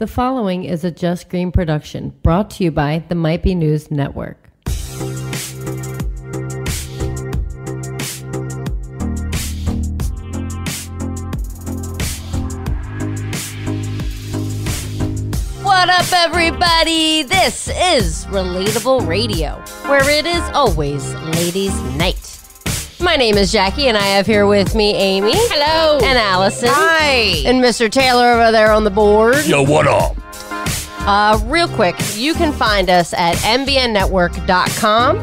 The following is a Just Green production brought to you by the Might Be News Network. What up, everybody? This is Relatable Radio, where it is always ladies' night. My name is Jackie, and I have here with me Amy. Hello. And Allison. Hi. And Mr. Taylor over there on the board. Yo, what up? Real quick, you can find us at mbnnetwork.com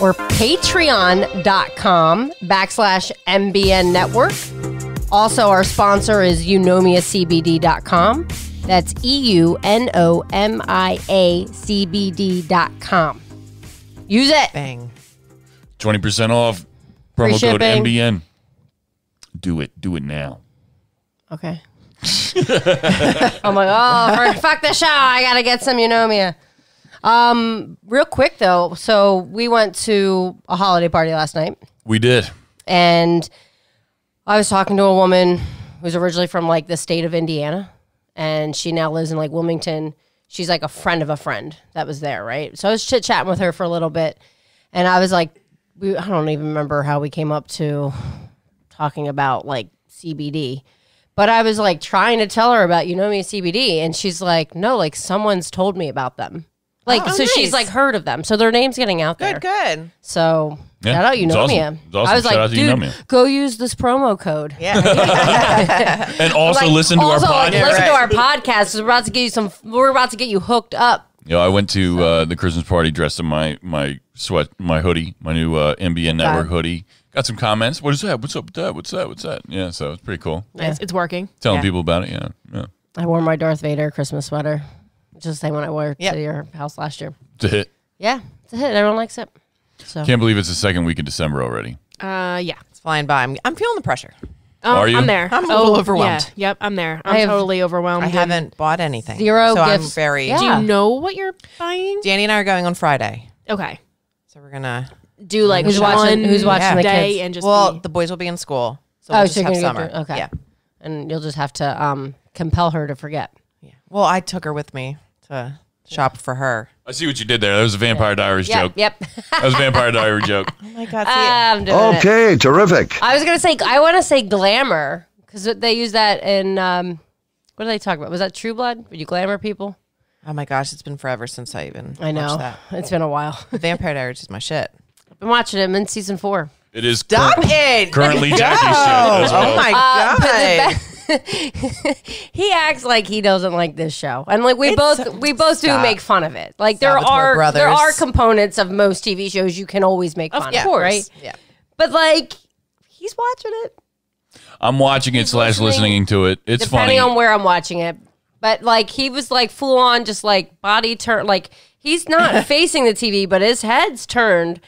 or patreon.com/mbn network. Also, our sponsor is eunomiacbd.com. That's eunomiacbd.com. Use it. Bang. 20% off. Free Promo code shipping. MBN. Do it. Do it now. Okay. I'm like, oh, fuck the show. I got to get some Eunomia. Real quick, though. So we went to a holiday party last night. We did. And I was talking to a woman who's originally from, like, the state of Indiana. And she now lives in, like, Wilmington. She's, like, a friend of a friend that was there, right? So I was chit-chatting with her for a little bit. And I was like, I don't even remember how we came up to talking about, like, CBD. But I was, like, trying to tell her about Eunomia CBD. And she's like, no, like, someone's told me about them. Like, so nice. she's, like, heard of them. So their name's getting out there. Good. So, Yeah, shout out it's Eunomia. awesome. It's awesome. I was Shout like, out to dude, Eunomia. go use this promo code. Yeah. And also Like, listen to also, our like, podcast. listen to our podcast. We're about to get you hooked up. Yo, I went to the Christmas party dressed in my hoodie, my new MBN Network hoodie. Got some comments. What is that? What's up with that? What's that? Yeah, so it's pretty cool. Yeah. It's working. Telling Yeah. people about it, yeah. I wore my Darth Vader Christmas sweater. Just the same one I wore Yep. to your house last year. It's a hit. Yeah, it's a hit. Everyone likes it. So Can't believe it's the second week of December already. Yeah. It's flying by. I'm feeling the pressure. Oh, Are you? I'm there. I'm a little overwhelmed. Yeah. Yep, I'm there. I I'm have- totally overwhelmed. I haven't bought anything. Zero so gifts. I'm very. Yeah. Do you know what you're buying? Danny and I are going on Friday. Okay. So we're going to. Do like Who's one watching- who's watching the day kids? and just Well, be, the boys will be in school. So Oh, we'll so just you're have gonna summer. get okay. Yeah. And you'll just have to compel her to forget. Yeah. Well, I took her with me to shop for her. I see what you did there. That was a Vampire Diaries joke. Yep. That was a Vampire Diary joke. Oh my God. I'm doing it. Okay, terrific. I was gonna say I want to say glamour because they use that in what do they talk about? Was that True Blood? Would you glamour people? Oh my gosh. It's been forever since I even I know watched that. it's been a while. Vampire Diaries is my shit. I've been watching it. I'm in season 4. It is Stop it. currently Jackie's shit as well. Oh my God. He acts like he doesn't like this show, and like we both do Stop. make fun of it. Like Salvatore there Brothers. are components of most TV shows you can always make fun of, course. right? Yeah. But like he's watching it. I'm watching it / listening to it. It's Depending funny. on where I'm watching it. But like he was like full on just like body turn, like he's not facing the TV, but his head's turned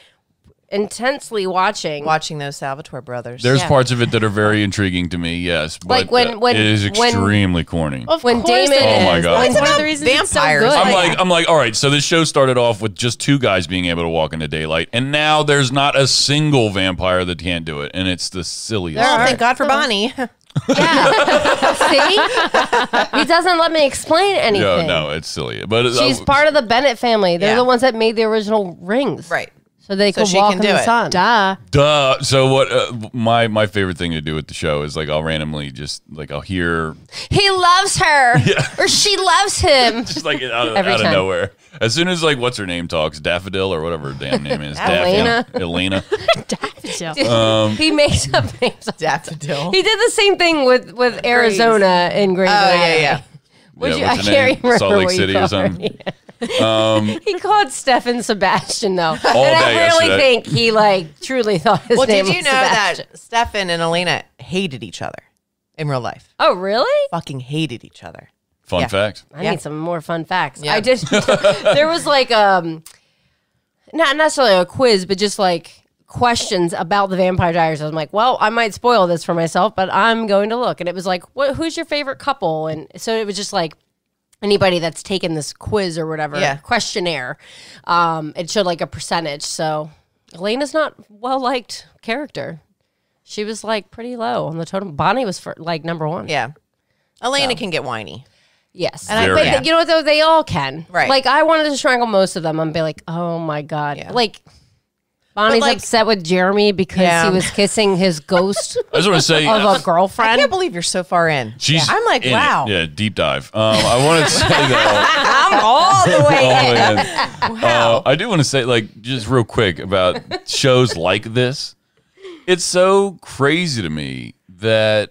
intensely watching. Watching those Salvatore Brothers. There's Yeah. parts of it that are very intriguing to me, yes. But Like when it is extremely corny. when Damon Oh my God. That's It's one of about the reasons it's so vampires. good. I'm like, all right, so this show started off with just 2 guys being able to walk into daylight, and now there's not a single vampire that can't do it, and it's the silliest. Well, There thank God for Bonnie. Yeah. See? He doesn't let me explain anything. No, it's silly. But She's part of the Bennett family. They're Yeah. the ones that made the original rings. Right. So they So could she walk can in do the it. sun. Duh. Duh. So what? My favorite thing to do with the show is like I'll randomly just like I'll hear He loves her. Or she loves him. just like out Every of time. nowhere. As soon as like what's her name talks, Daffodil or whatever her damn name is, Elena. Elena. He makes up names. Daffodil. He did the same thing with Arizona in Grey's Anatomy. yeah. Which Yeah, I what's her can't name? remember Salt Lake what you City or called her. something. He called Stefan Sebastian though, and day I really yesterday. think he like truly thought his Well, name did you was know Sebastian. that Stefan and Elena hated each other in real life? Oh, really? Fucking hated each other. Fun Yeah. fact. I Yeah. need some more fun facts. Yeah. I did. There was like not necessarily a quiz, but just like questions about the Vampire Diaries. I was like, well, I might spoil this for myself, but I'm going to look. And it was like, who's your favorite couple? And so it was just like anybody that's taken this quiz or whatever questionnaire. It showed like a percentage. So Elena's not well-liked character. She was like pretty low on the totem. Bonnie was for like number 1. Yeah. Elena can get whiny. Yes. And Very. But you know what, though? They all can. Right. Like, I wanted to strangle most of them and be like, oh, my God. Yeah. Like, Bonnie's like- upset with Jeremy because Yeah. he was kissing his ghost I just want to say, of a I girlfriend. can't believe you're so far in. she's. I'm like, in it. wow. Yeah, deep dive. I wanted to say though. I'm all the way in. Wow. I do want to say, like, just real quick about shows like this. It's so crazy to me that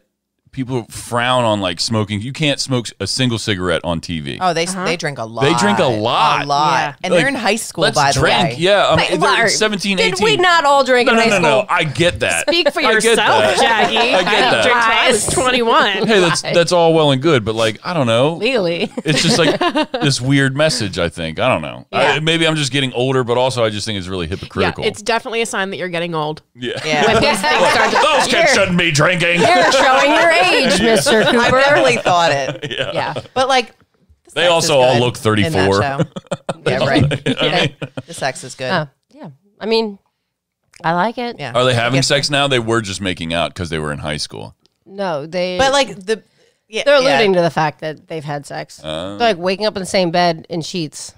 people frown on like smoking. You can't smoke a single cigarette on TV. Oh, they drink a lot. They drink a lot. A lot. Yeah. And Like, they're in high school, Let's by the drink. way. Yeah, I mean, Wait, they're Mark, 17, Did 18. we not all drink in high school? No. I get that. Speak for I get yourself, that. Jackie. I get didn't that. drink till I was 21. Hey, that's all well and good, but like, I don't know. Legally. It's just like this weird message, I think. I don't know. Yeah. Maybe I'm just getting older, but also I just think it's really Yeah, hypocritical. it's definitely a sign that you're getting old. Yeah. Yeah. Those kids shouldn't be drinking. You're showing your age, Mr. I Cooper. definitely thought it. Yeah. But like, the They sex also is all good look in that 34. show. Yeah, right. The sex is good. Yeah. I mean, I like it. Yeah. Are they having guess- sex now? They were just making out because they were in high school. No, they. But like they're yeah. alluding to the fact that they've had sex. They're like waking up in the same bed in sheets.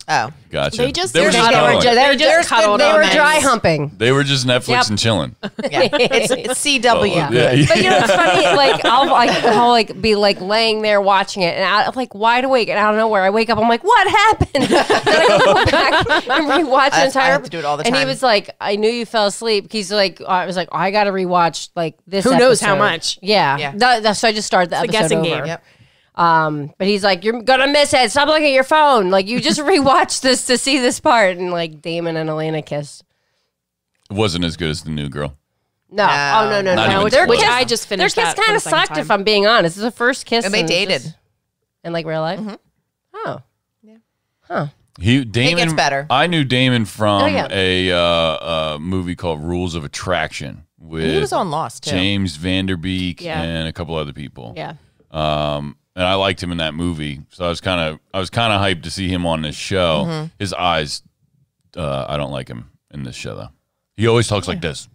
Oh, Gotcha. They were just- just they were cuddling. They were just just cuddled they on were nice. dry humping. They were just Netflix Yep. and chilling. yeah. It's CW. Oh, yeah. But you know what's funny? Like I'll like be like laying there watching it, and I'm like wide awake, and out of nowhere I wake up. I'm like, what happened? Then I go back and rewatch the entire. I have to do it all the And he time. was like, I knew you fell asleep. He's like, I was like, I got to rewatch like this. Who knows how episode. much? Yeah. Yeah. So I just started the It's a episode guessing over. game. Yep. But he's like, you're gonna miss it. Stop looking at your phone. Like you just rewatch this to see this part. And like Damon and Elena kissed. It wasn't as good as the new girl. No. Oh no. Not even Their close. kiss- I just finished Their kiss that for kind the of second sucked. time. If I'm being honest, it's the first kiss. And they it's dated. just- in like real life. Oh. Damon gets better. I knew Damon from Oh, yeah. a movie called Rules of Attraction with He was on Lost too. James Vanderbeek Yeah. and a couple other people. Yeah. And I liked him in that movie, so I was kind of hyped to see him on this show. Mm-hmm. His eyes, I don't like him in this show though. He always talks like this,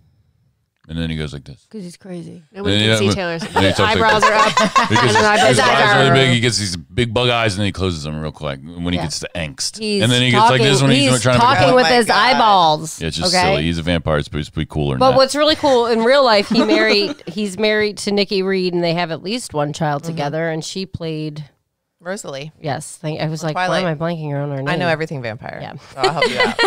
and then he goes like this. Because he's crazy. Nobody Yeah, can but- see Taylor's then he talks like eyebrows this. are up. Because then his eyebrows eyes are- are really big. He gets these big bug eyes, and then he closes them real quick when he Yeah. gets the angst. He's And then he gets like this when he's trying to talking make Oh with my his God. eyeballs. Yeah, it's just okay? silly. He's a vampire. It's supposed to be cooler than But that. what's really cool in real life, he's married to Nikki Reed, and they have at least one child together. And she played. Rosalie. Yes, I was like, Twilight. why am I blanking on her name? I know everything vampire. Yeah. So I'll help you out.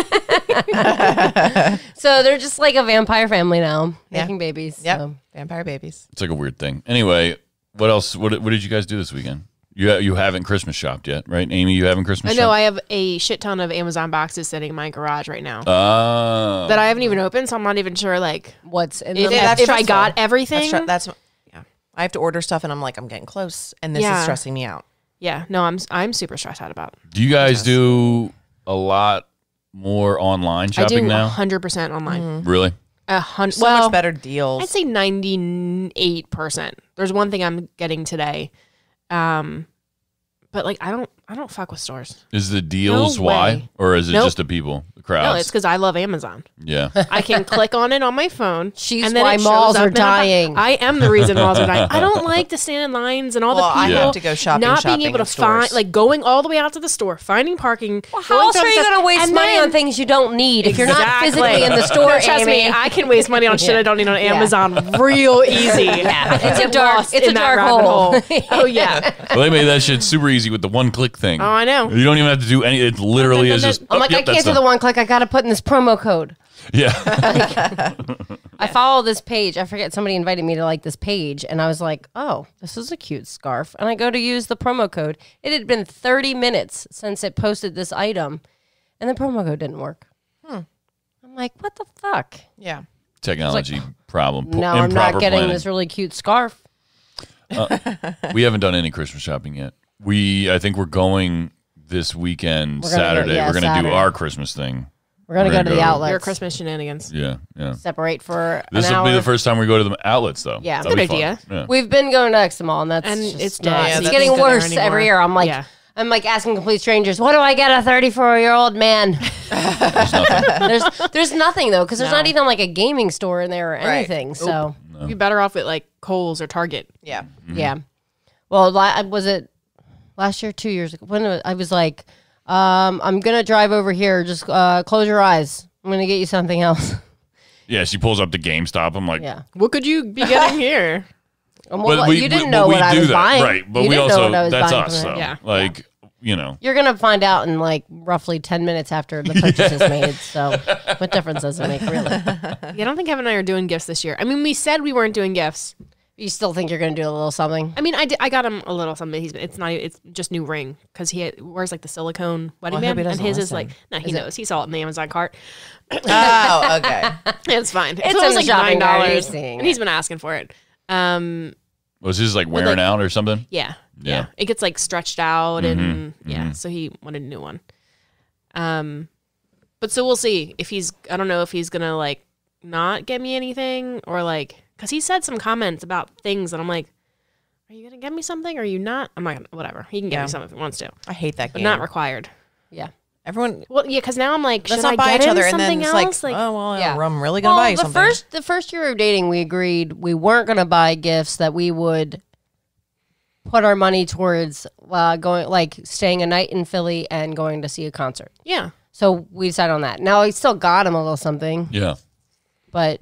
So they're just like a vampire family now, Yeah. making babies. Yep. So. Vampire babies. It's like a weird thing. Anyway, what else? What did you guys do this weekend? You haven't Christmas shopped yet, right? Amy, you haven't Christmas I shopped? know I have a shit ton of Amazon boxes sitting in my garage right now Oh. that I haven't even opened, so I'm not even sure like What's in if, them? that's if I stressful. got everything. That's yeah. I have to order stuff, and I'm like, I'm getting close, and this is Yeah. stressing me out. Yeah, no, I'm super stressed out about it. Do you guys do a lot more online I do shopping now? 100% online. Really? 100. So well, much better deals. I'd say 98%. There's one thing I'm getting today, but like I don't fuck with stores. Is the deals No why, way. or is it Nope. just the people, the No, crowds? it's because I love Amazon. Yeah. I can click on it on my phone. She's and then why it shows malls up are in a bo- dying. I am the reason malls are dying. I don't like to stand in lines and all Well, the I people have to go shopping not being in able to stores. find, like going all the way out to the store, finding parking. How going else through are you stuff, going to waste and money then- on things you don't need if you're not Exactly. physically in the store, Trust Amy? me, I can waste money on shit Yeah. I don't need on Yeah. Amazon real easy. Yeah. I can It's a get dark- lost it's a in that dark rabbit hole. Oh yeah. Well, they made that shit super easy with the one-click thing. Oh, I know. You don't even have to do any. It literally is just. I'm like, I can't do the one click. I got to put in this promo code. Yeah. I follow this page. I forget, somebody invited me to like this page, and I was like, oh, this is a cute scarf. And I go to use the promo code. It had been 30 minutes since it posted this item, and the promo code didn't work. I'm like, what the fuck? yeah. Technology problem. No, I'm improper not getting planning. this really cute scarf. We haven't done any Christmas shopping yet. I think we're going this weekend, We're gonna go- Saturday. yeah, We're going to do Saturday. our Christmas thing. We're going to We're go to gonna the go- outlets. Your Christmas shenanigans. Yeah, yeah. Separate for This an will be hour. the first time we go to the outlets, though. Yeah. That'll Good be fun. idea. Yeah. We've been going to X Mall, and that's And just it's not- dead. Yeah, it's that's getting not good worse anymore. every year. I'm like, Yeah. asking complete strangers, what do I get a 34-year-old man? There's nothing though, because there's No. not even like a gaming store in there or Right. anything. So You'd be better off at like Kohl's or Target. Yeah. yeah. Well, was it last year, 2 years ago. I was like, I'm gonna drive over here. Just close your eyes. I'm gonna get you something else. Yeah, she pulls up to GameStop. I'm like, Yeah. What could you be getting here? Well, you didn't know what I was buying, right? But you we didn't know also what I was that's buying us, from though. there. Yeah. Like, you know, You're gonna find out in like roughly 10 minutes after the purchase is made. So, what difference does it make, really? Yeah, I don't think Kevin and I are doing gifts this year. I mean, we said we weren't doing gifts. You still think you're gonna do a little something? I mean, I got him a little something. It's just new ring because wears like the silicone wedding Well, I hope band, he and doesn't his is listen. like no, he knows. He saw it in the Amazon cart. Oh, okay. It's fine. It's It was in the like shopping cart. $9, He's seeing and he's been asking for it. was his like wearing out or something? Yeah. Yeah. It gets like stretched out and so he wanted a new one. But so we'll see if I don't know if he's gonna like not get me anything or like, cause he said some comments about things and I'm like, are you gonna get me something or are you not? I'm not gonna, whatever. He can get me something if he wants to, I hate that but game. not required. Yeah. Everyone, Well, yeah, cause now I'm like, let's should I not buy get each him other, and then something it's else? like, oh well, Yeah. I'm really gonna buy you something. The first year of dating, we agreed we weren't gonna buy gifts, that we would put our money towards going, like staying a night in Philly and going to see a concert. Yeah. So we decided on that. Now I still got him a little something, Yeah. but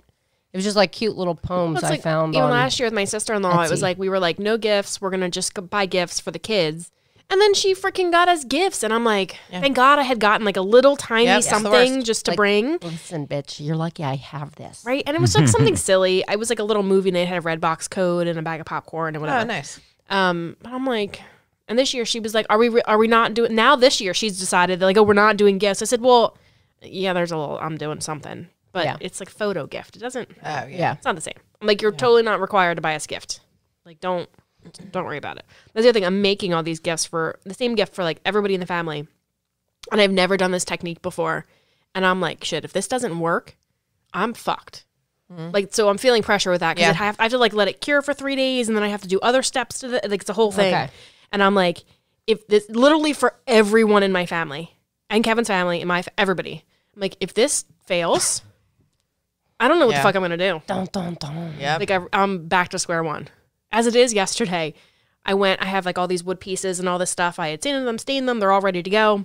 it was just like cute little poems It's I like, found even on last year with my sister-in-law, it was Etsy. like we were like, no gifts. We're gonna just go buy gifts for the kids, and then she freaking got us gifts, and I'm like, thank God I had gotten like a little tiny Yep, it's the something worst. just to Like, bring, Listen, bitch, you're lucky I have this. right? And it was like something silly. I was like a little movie, and it had a Redbox code and a bag of popcorn and whatever. Oh, nice. But I'm like, and this year she was like, are we not doing? Now this year she's decided that like, oh, we're not doing gifts. I said, well, yeah, there's a little. I'm doing something, but Yeah. it's like photo gift. It doesn't. Oh yeah. Yeah. It's not the same. I'm like, you're totally not required to buy us gift. Like, don't worry about it. That's the other thing. I'm making all these gifts for the same gift for like everybody in the family, and I've never done this technique before. And I'm like, shit, if this doesn't work, I'm fucked. Like, so I'm feeling pressure with that because Yeah. I have to like let it cure for 3 days, and then I have to do other steps to like it's a whole thing. Okay. And I'm like, if this literally for everyone in my family and Kevin's family and everybody, I'm like, if this fails, I don't know what the Yeah. fuck I'm gonna do. Dun, dun, dun. Yep. Like I'm back to square one. As it is yesterday, I have like all these wood pieces and all this stuff. I had sanded them, stained them. They're all ready to go.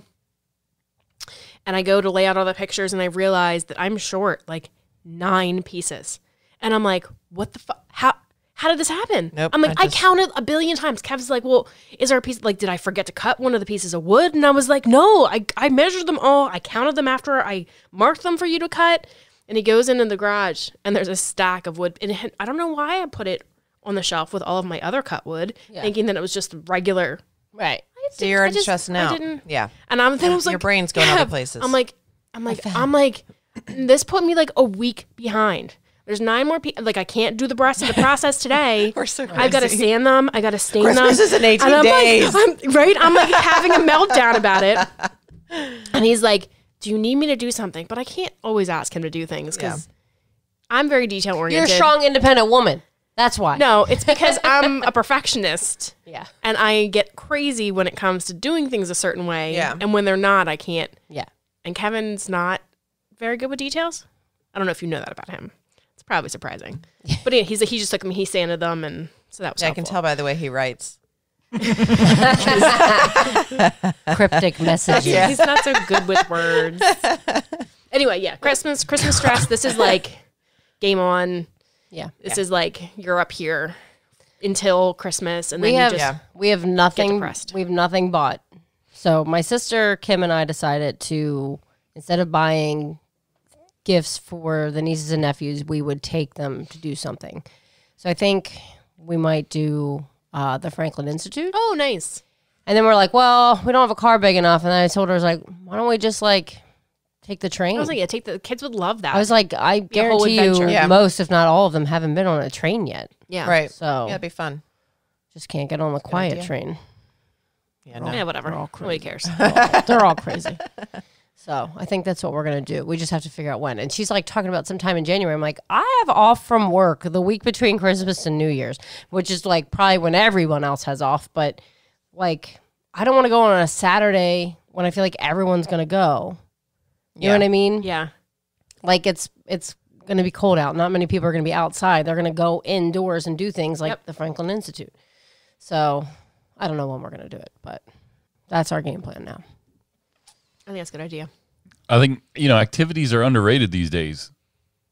And I go to lay out all the pictures and I realize that I'm short like 9 pieces. And I'm like, what the fuck? How did this happen? Nope, I'm like, I I just- counted a billion times. Kev's like, well, is there a piece, like, did I forget to cut one of the pieces of wood? And I was like, no, I measured them all. I counted them after I marked them for you to cut. And he goes into the garage and there's a stack of wood. And I don't know why I put it on the shelf with all of my other cut wood, thinking that it was just regular. Right. So you're I just- stressing I out. didn't- Yeah. And I was like, Your brain's going other Kev, places. I'm like, this put me like a week behind. There's 9 more people. Like, I can't do the rest of the process today. We're so I've got to crazy. sand them. I got to stain Christmas them. is in 18 And I'm days. Like, I'm like having a meltdown about it. And he's like, do you need me to do something? But I can't always ask him to do things because I'm very detail You're oriented. a strong, independent woman. That's why. No, it's because I'm a perfectionist. Yeah. And I get crazy when it comes to doing things a certain way. Yeah. And when they're not, I can't. Yeah. And Kevin's not very good with details. I don't know if you know that about him. It's probably surprising. But he just took me, he sanded them, and so that was Yeah, I can helpful. tell by the way he writes. Cryptic messages. He's not so good with words. Anyway, yeah, Christmas stress. This is like game on. Yeah. This is like you're up here until Christmas, and then We you have just we have nothing. depressed. We have nothing bought. So my sister Kim and I decided to, instead of buying gifts for the nieces and nephews, we would take them to do something. So I think we might do the Franklin Institute. oh nice. And then we're like, well, we don't have a car big enough. And then I told her, I was like, why don't we just like take the train? I was like, yeah, take the kids would love that. I was like, I a whole guarantee you adventure. Yeah. most, if not all of them, haven't been on a train yet. yeah, Right. So Yeah, it'd be fun. just can't get on the quiet idea. train. Yeah, no. Yeah, whatever. They're all Nobody cares. They're all crazy. So I think that's what we're going to do. We just have to figure out when. And she's like talking about sometime in January. I'm like, I have off from work the week between Christmas and New Year's, which is like probably when everyone else has off. But like, I don't want to go on a Saturday when I feel like everyone's going to go. You know what I mean? Yeah. Like it's going to be cold out. Not many people are going to be outside. They're going to go indoors and do things like Yep. the Franklin Institute. So I don't know when we're gonna do it, but that's our game plan now. I think that's a good idea. I think, activities are underrated these days.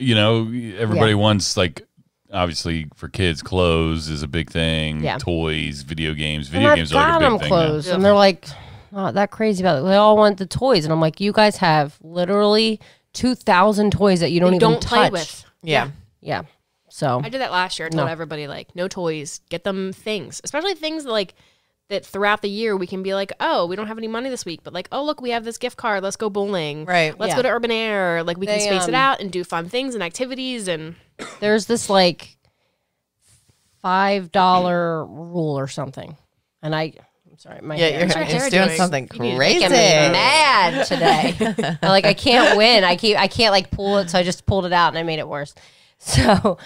Everybody wants, like, obviously for kids, clothes is a big thing. Yeah. Toys, video games. And Video I've games are like a got big them thing clothes, now. and they're like not that crazy about it. They all want the toys, and I'm like, you guys have literally 2,000 toys that you don't even touch. play with. Yeah. Yeah. So I did that last year. I told everybody, like, no toys. Get them things. Especially things that throughout the year we can be like, oh, we don't have any money this week. But like, oh, look, we have this gift card. Let's go bowling. Right. Let's Yeah. go to Urban Air. Like, we can They, space it out and do fun things and activities. And there's this like $5 rule or something, and I'm sorry, my hair. You're your hair just doing doing? something You need to crazy. Making me mad today. Like I can't win. I can't like pull it, so I just pulled it out and I made it worse. So,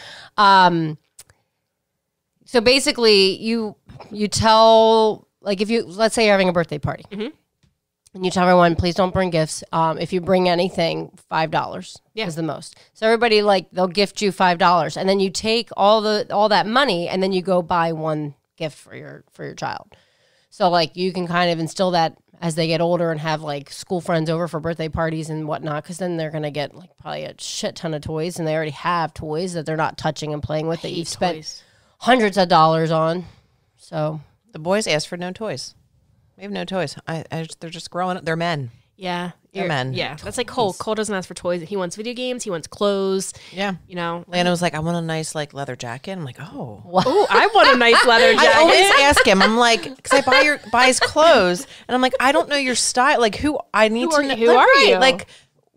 so basically, you tell, like, if you, let's say you're having a birthday party, and you tell everyone, please don't bring gifts. If you bring anything, $5 is the most. So everybody, like, they'll gift you $5, and then you take all that money, and then you go buy one gift for your child. So like you can kind of instill that as they get older and have like school friends over for birthday parties and whatnot, because then they're gonna get like probably a shit ton of toys, and they already have toys that they're not touching and playing with that you've spent toys. hundreds of dollars on. So The boys asked for no toys. We have no toys. They're just growing up. They're men. Yeah. They're men. Yeah. That's like Cole. Cole doesn't ask for toys. He wants video games. He wants clothes. Yeah. You know. Lana was like, I want a nice like leather jacket. I'm like, oh. Oh, I want a nice leather I always jacket. ask him. I'm like, because I buy his clothes, and I'm like, I don't know your style. Like, who I need to know. Who like, are right, you? Like,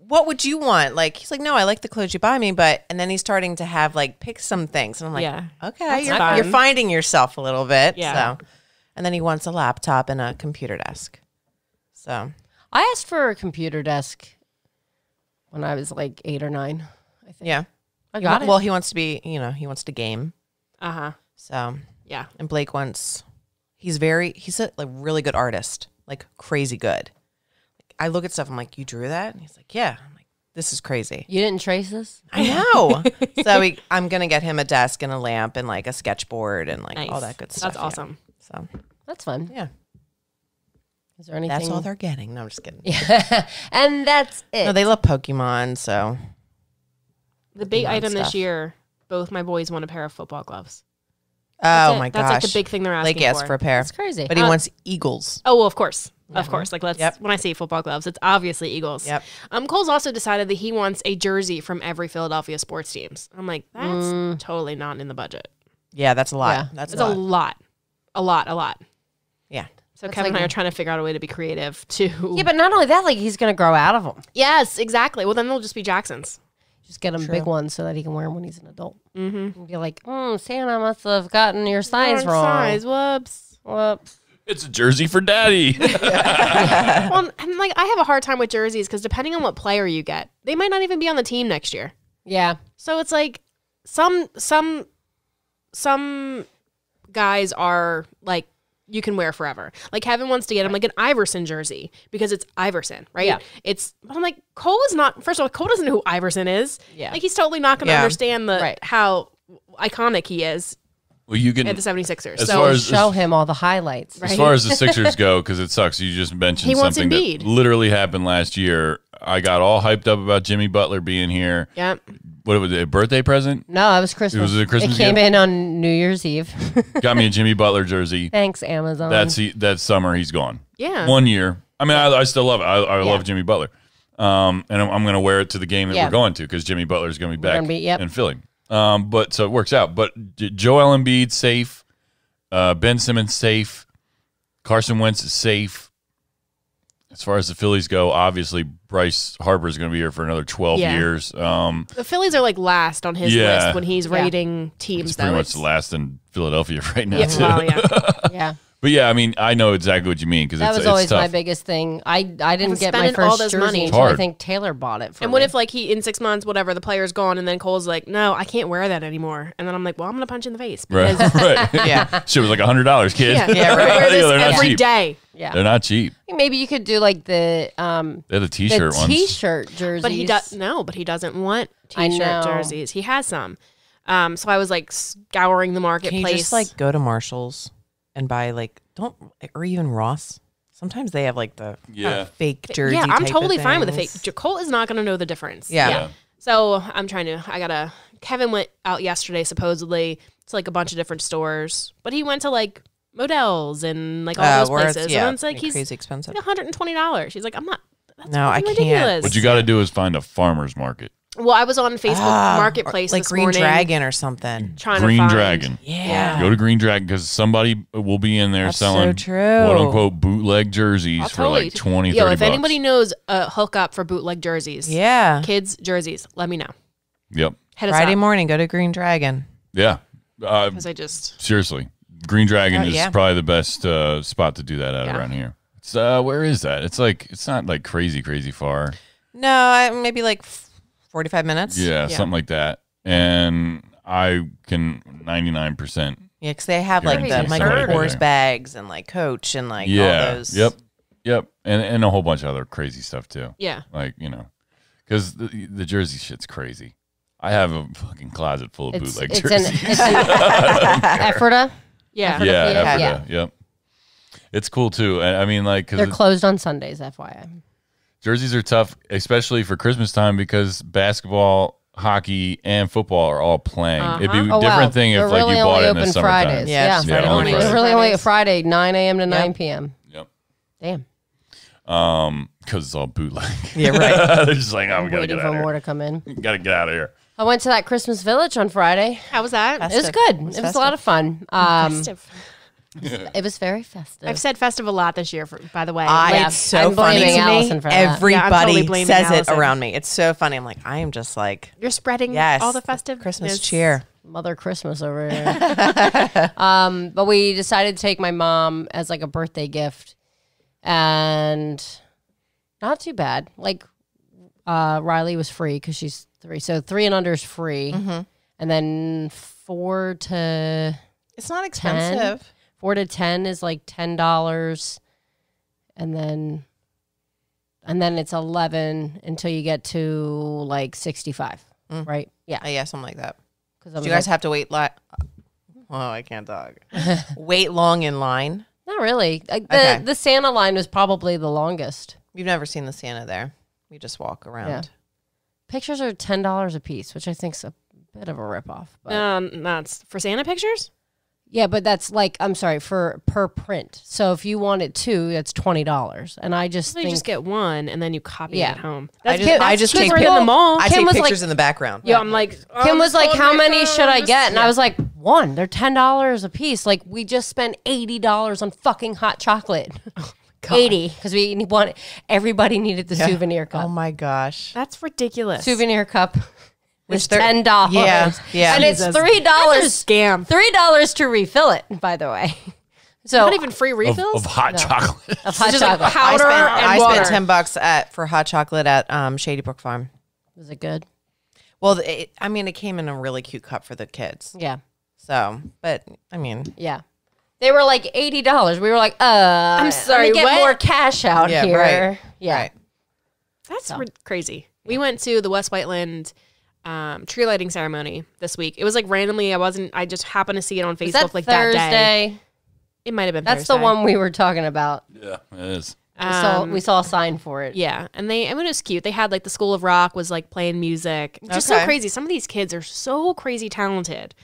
what would you want? Like, he's like, no, I like the clothes you buy me, but and then he's starting to have like pick some things, and I'm like, Yeah. okay, fun. you're finding yourself a little bit. Yeah. So, and then he wants a laptop and a computer desk. So I asked for a computer desk when I was like 8 or 9. I think yeah, I got it. well, he wants to be, he wants to game. Uh-huh. So Yeah. and Blake wants, he's a like really good artist, like crazy good. I look at stuff, I'm like, you drew that? And he's like, yeah. I'm like, this is crazy. You didn't trace this? I know. So I'm gonna get him a desk and a lamp and like a sketchboard and like Nice. all that good stuff. That's awesome. Yeah. So That's fun. yeah, Is there anything? that's all they're getting. No, I'm just kidding. Yeah. And that's it. No, they love Pokemon. So The big Pokemon item this stuff. year, both my boys want a pair of football gloves. oh That's it. my gosh, That's like the big thing they're asking Blake asked for. for a pair, That's crazy. but he wants Eagles. Oh, well, of course. Of course. Like, Yep. when I say football gloves, it's obviously Eagles. Yep. Cole's also decided that he wants a jersey from every Philadelphia sports teams. I'm like, that's totally not in the budget. Yeah, that's a lot. Yeah. That's It's a a lot. lot. Yeah. So Kevin and I are trying to figure out a way to be creative too. Yeah, but not only that, like he's gonna grow out of them. Yes, exactly. Well, then they'll just be Jacksons. Just get him big ones so that he can wear them when he's an adult. Mm-hmm. And be like, Santa must have gotten your size wrong. Size, whoops. Whoops. It's a jersey for daddy. Well, and like I have a hard time with jerseys because depending on what player you get, they might not even be on the team next year. Yeah. So it's like some guys are like you can wear forever. Like Kevin wants to get him like an Iverson jersey because it's Iverson, right? Yeah. But I'm like, Cole is not. First of all, Cole doesn't know who Iverson is. Yeah. Like he's totally not going to Yeah. understand Right. how iconic he is Well, you can, at the 76ers. as So far as Show him all the highlights. Right. as far as the Sixers go, because it sucks. You just mentioned He wants something Embiid. that literally happened last year. I got all hyped up about Jimmy Butler being here. yeah. What was it? A birthday present? No, it was Christmas. It was a Christmas It came gift? in on New Year's Eve. Got me a Jimmy Butler jersey. Thanks, Amazon. That summer he's gone. Yeah. 1 year. I mean, I still love it. I love Jimmy Butler. And I'm going to wear it to the game that Yeah. we're going to because Jimmy Butler is going to be back gonna be- yep. in Philly. But so it works out. But Joel Embiid safe. Ben Simmons safe. Carson Wentz is safe. As far as the Phillies go, obviously Bryce Harper is going to be here for another 12 Yeah. years. The Phillies are like last on his Yeah. list when he's rating teams. It's pretty though. much the last in Philadelphia right now, Yeah, too. well, yeah. yeah. But yeah, I mean, I know exactly what you mean because That it's was always tough. my biggest thing. I didn't get my spending all first this jersey money. until I Hard. think Taylor bought it for And me. what if like he in 6 months, whatever, the player's gone, and then Cole's like, no, I can't wear that anymore. And then I'm like, well, I'm gonna punch you in the face. Right, because- right. Yeah. Shit was like $100, kid. Yeah, Yeah, right. I wear this They're not every cheap. day. Yeah. They're not cheap. Maybe you could do like the They're the T-shirt ones. T-shirt jerseys. But he does but he doesn't want I t-shirt know. jerseys. He has some. So I was like scouring the Can marketplace. you just like go to Marshall's and buy like or even Ross. Sometimes they have like the fake jersey. Yeah, I'm type totally of fine with the things. fake. Colt is not going to know the difference. Yeah. So Kevin went out yesterday supposedly to like a bunch of different stores, but he went to like Modell's and like all those places. Yeah, and it's like he's crazy expensive. like $120. He's like, I'm not. That's No, I fucking can't. ridiculous. What you got to do is find a farmer's market. Well, I was on Facebook Marketplace like this Green morning Dragon or something. trying Green to find. Dragon. Yeah. Go to Green Dragon because somebody will be in there That's selling so true. quote unquote bootleg jerseys I'll for like 20, 30 Yo, if bucks. anybody knows a hookup for bootleg jerseys, Yeah. kids jerseys, let me know. Yep. Hit us Friday up. morning, go to Green Dragon. Yeah. Because I just Seriously. Green Dragon is yeah. probably the best spot to do that at around here. It's where is that? It's like it's not like crazy far. No, maybe like 45 minutes. Yeah, something like that. And I can 99%. Yeah, because they have like Guarantee the somebody Michael will be Kors there. bags and like Coach and like all those. Yep. And a whole bunch of other crazy stuff too. yeah. Like, because the jersey shit's crazy. I have a fucking closet full of bootleg jerseys. It's an Ephrata. Yeah. Yeah, Yeah. yep. It's cool too. And I mean, like, They're because closed on Sundays, FYI. jerseys are tough, especially for Christmas time because basketball, hockey, and football are all playing. It'd be a Oh, different wow. thing if They're like really you bought only it in the open summertime. Fridays. Yeah, Yeah, it's Yeah, Friday only morning. They're Fridays. really only a Friday, 9 a.m. to 9 Yep. p.m. Yep. Damn. Because it's all bootleg. Yeah, right. They're just like, oh, we gotta Waiting get for out of more here. to come in. Gotta get out of here. I went to that Christmas Village on Friday. How was that? It was good. It was a lot of fun. Festive. It was very festive. I've said festive a lot this year, by the way. Yeah, It's so I'm funny blaming to me. Allison for that. Yeah, I'm totally Everybody blaming says Allison. it around me. It's so funny. I'm like, I am just like, You're spreading yes, all the festive Christmas cheer. Mother Christmas over here. But we decided to take my mom as like a birthday gift, and not too bad. Like Riley was free because she's 3, so 3 and under is free, and then 4 to It's not expensive. 4 to 10 is like $10, and then it's 11 until you get to like 65, right? Yeah, Yeah, something like that. because Do you guys have to wait? Oh, I can't talk. Wait long in line. not really. Like Okay. the Santa line was probably the longest. We've never seen the Santa there. We just walk around. Yeah. Pictures are $10 a piece, which I think's a bit of a ripoff. But That's for Santa pictures? yeah, but that's like, I'm sorry, for per print. So if you wanted 2, that's $20. And I just So you think just get one and then you copy Yeah. it at home. I That's just kids take were in the mall. I Kim take was pictures like- in the background. Yo, I'm like, Kim was like, on how my many phone, should I just- get? And I was like, 1. They're $10 a piece. Like, we just spent $80 on fucking hot chocolate. 80 because we want everybody needed the souvenir cup. Oh my gosh. That's ridiculous. Souvenir cup was they're- $10. Yeah, yeah. And it's Jesus. $3. That's a scam. $3 to refill it, by the way. So Not even free refills? Of hot chocolate. of hot Just like chocolate. powder and I water. spent $10 for hot chocolate at Shady Brook Farm. Was it good? Well, it came in a really cute cup for the kids. Yeah. So, but I mean, Yeah. They were like $80. We were like, I'm sorry, get what? more cash out yeah, here. right. Yeah. Right. That's crazy. We went to the West Whiteland tree lighting ceremony this week. It was like randomly. I just happened to see it on Facebook Is that like Thursday? that day. It might have been That's Thursday. the one we were talking about. Yeah, it is. We saw a sign for it. Yeah, and it was cute. They had like the School of Rock was like playing music. Just so Okay. crazy. Some of these kids are so crazy talented.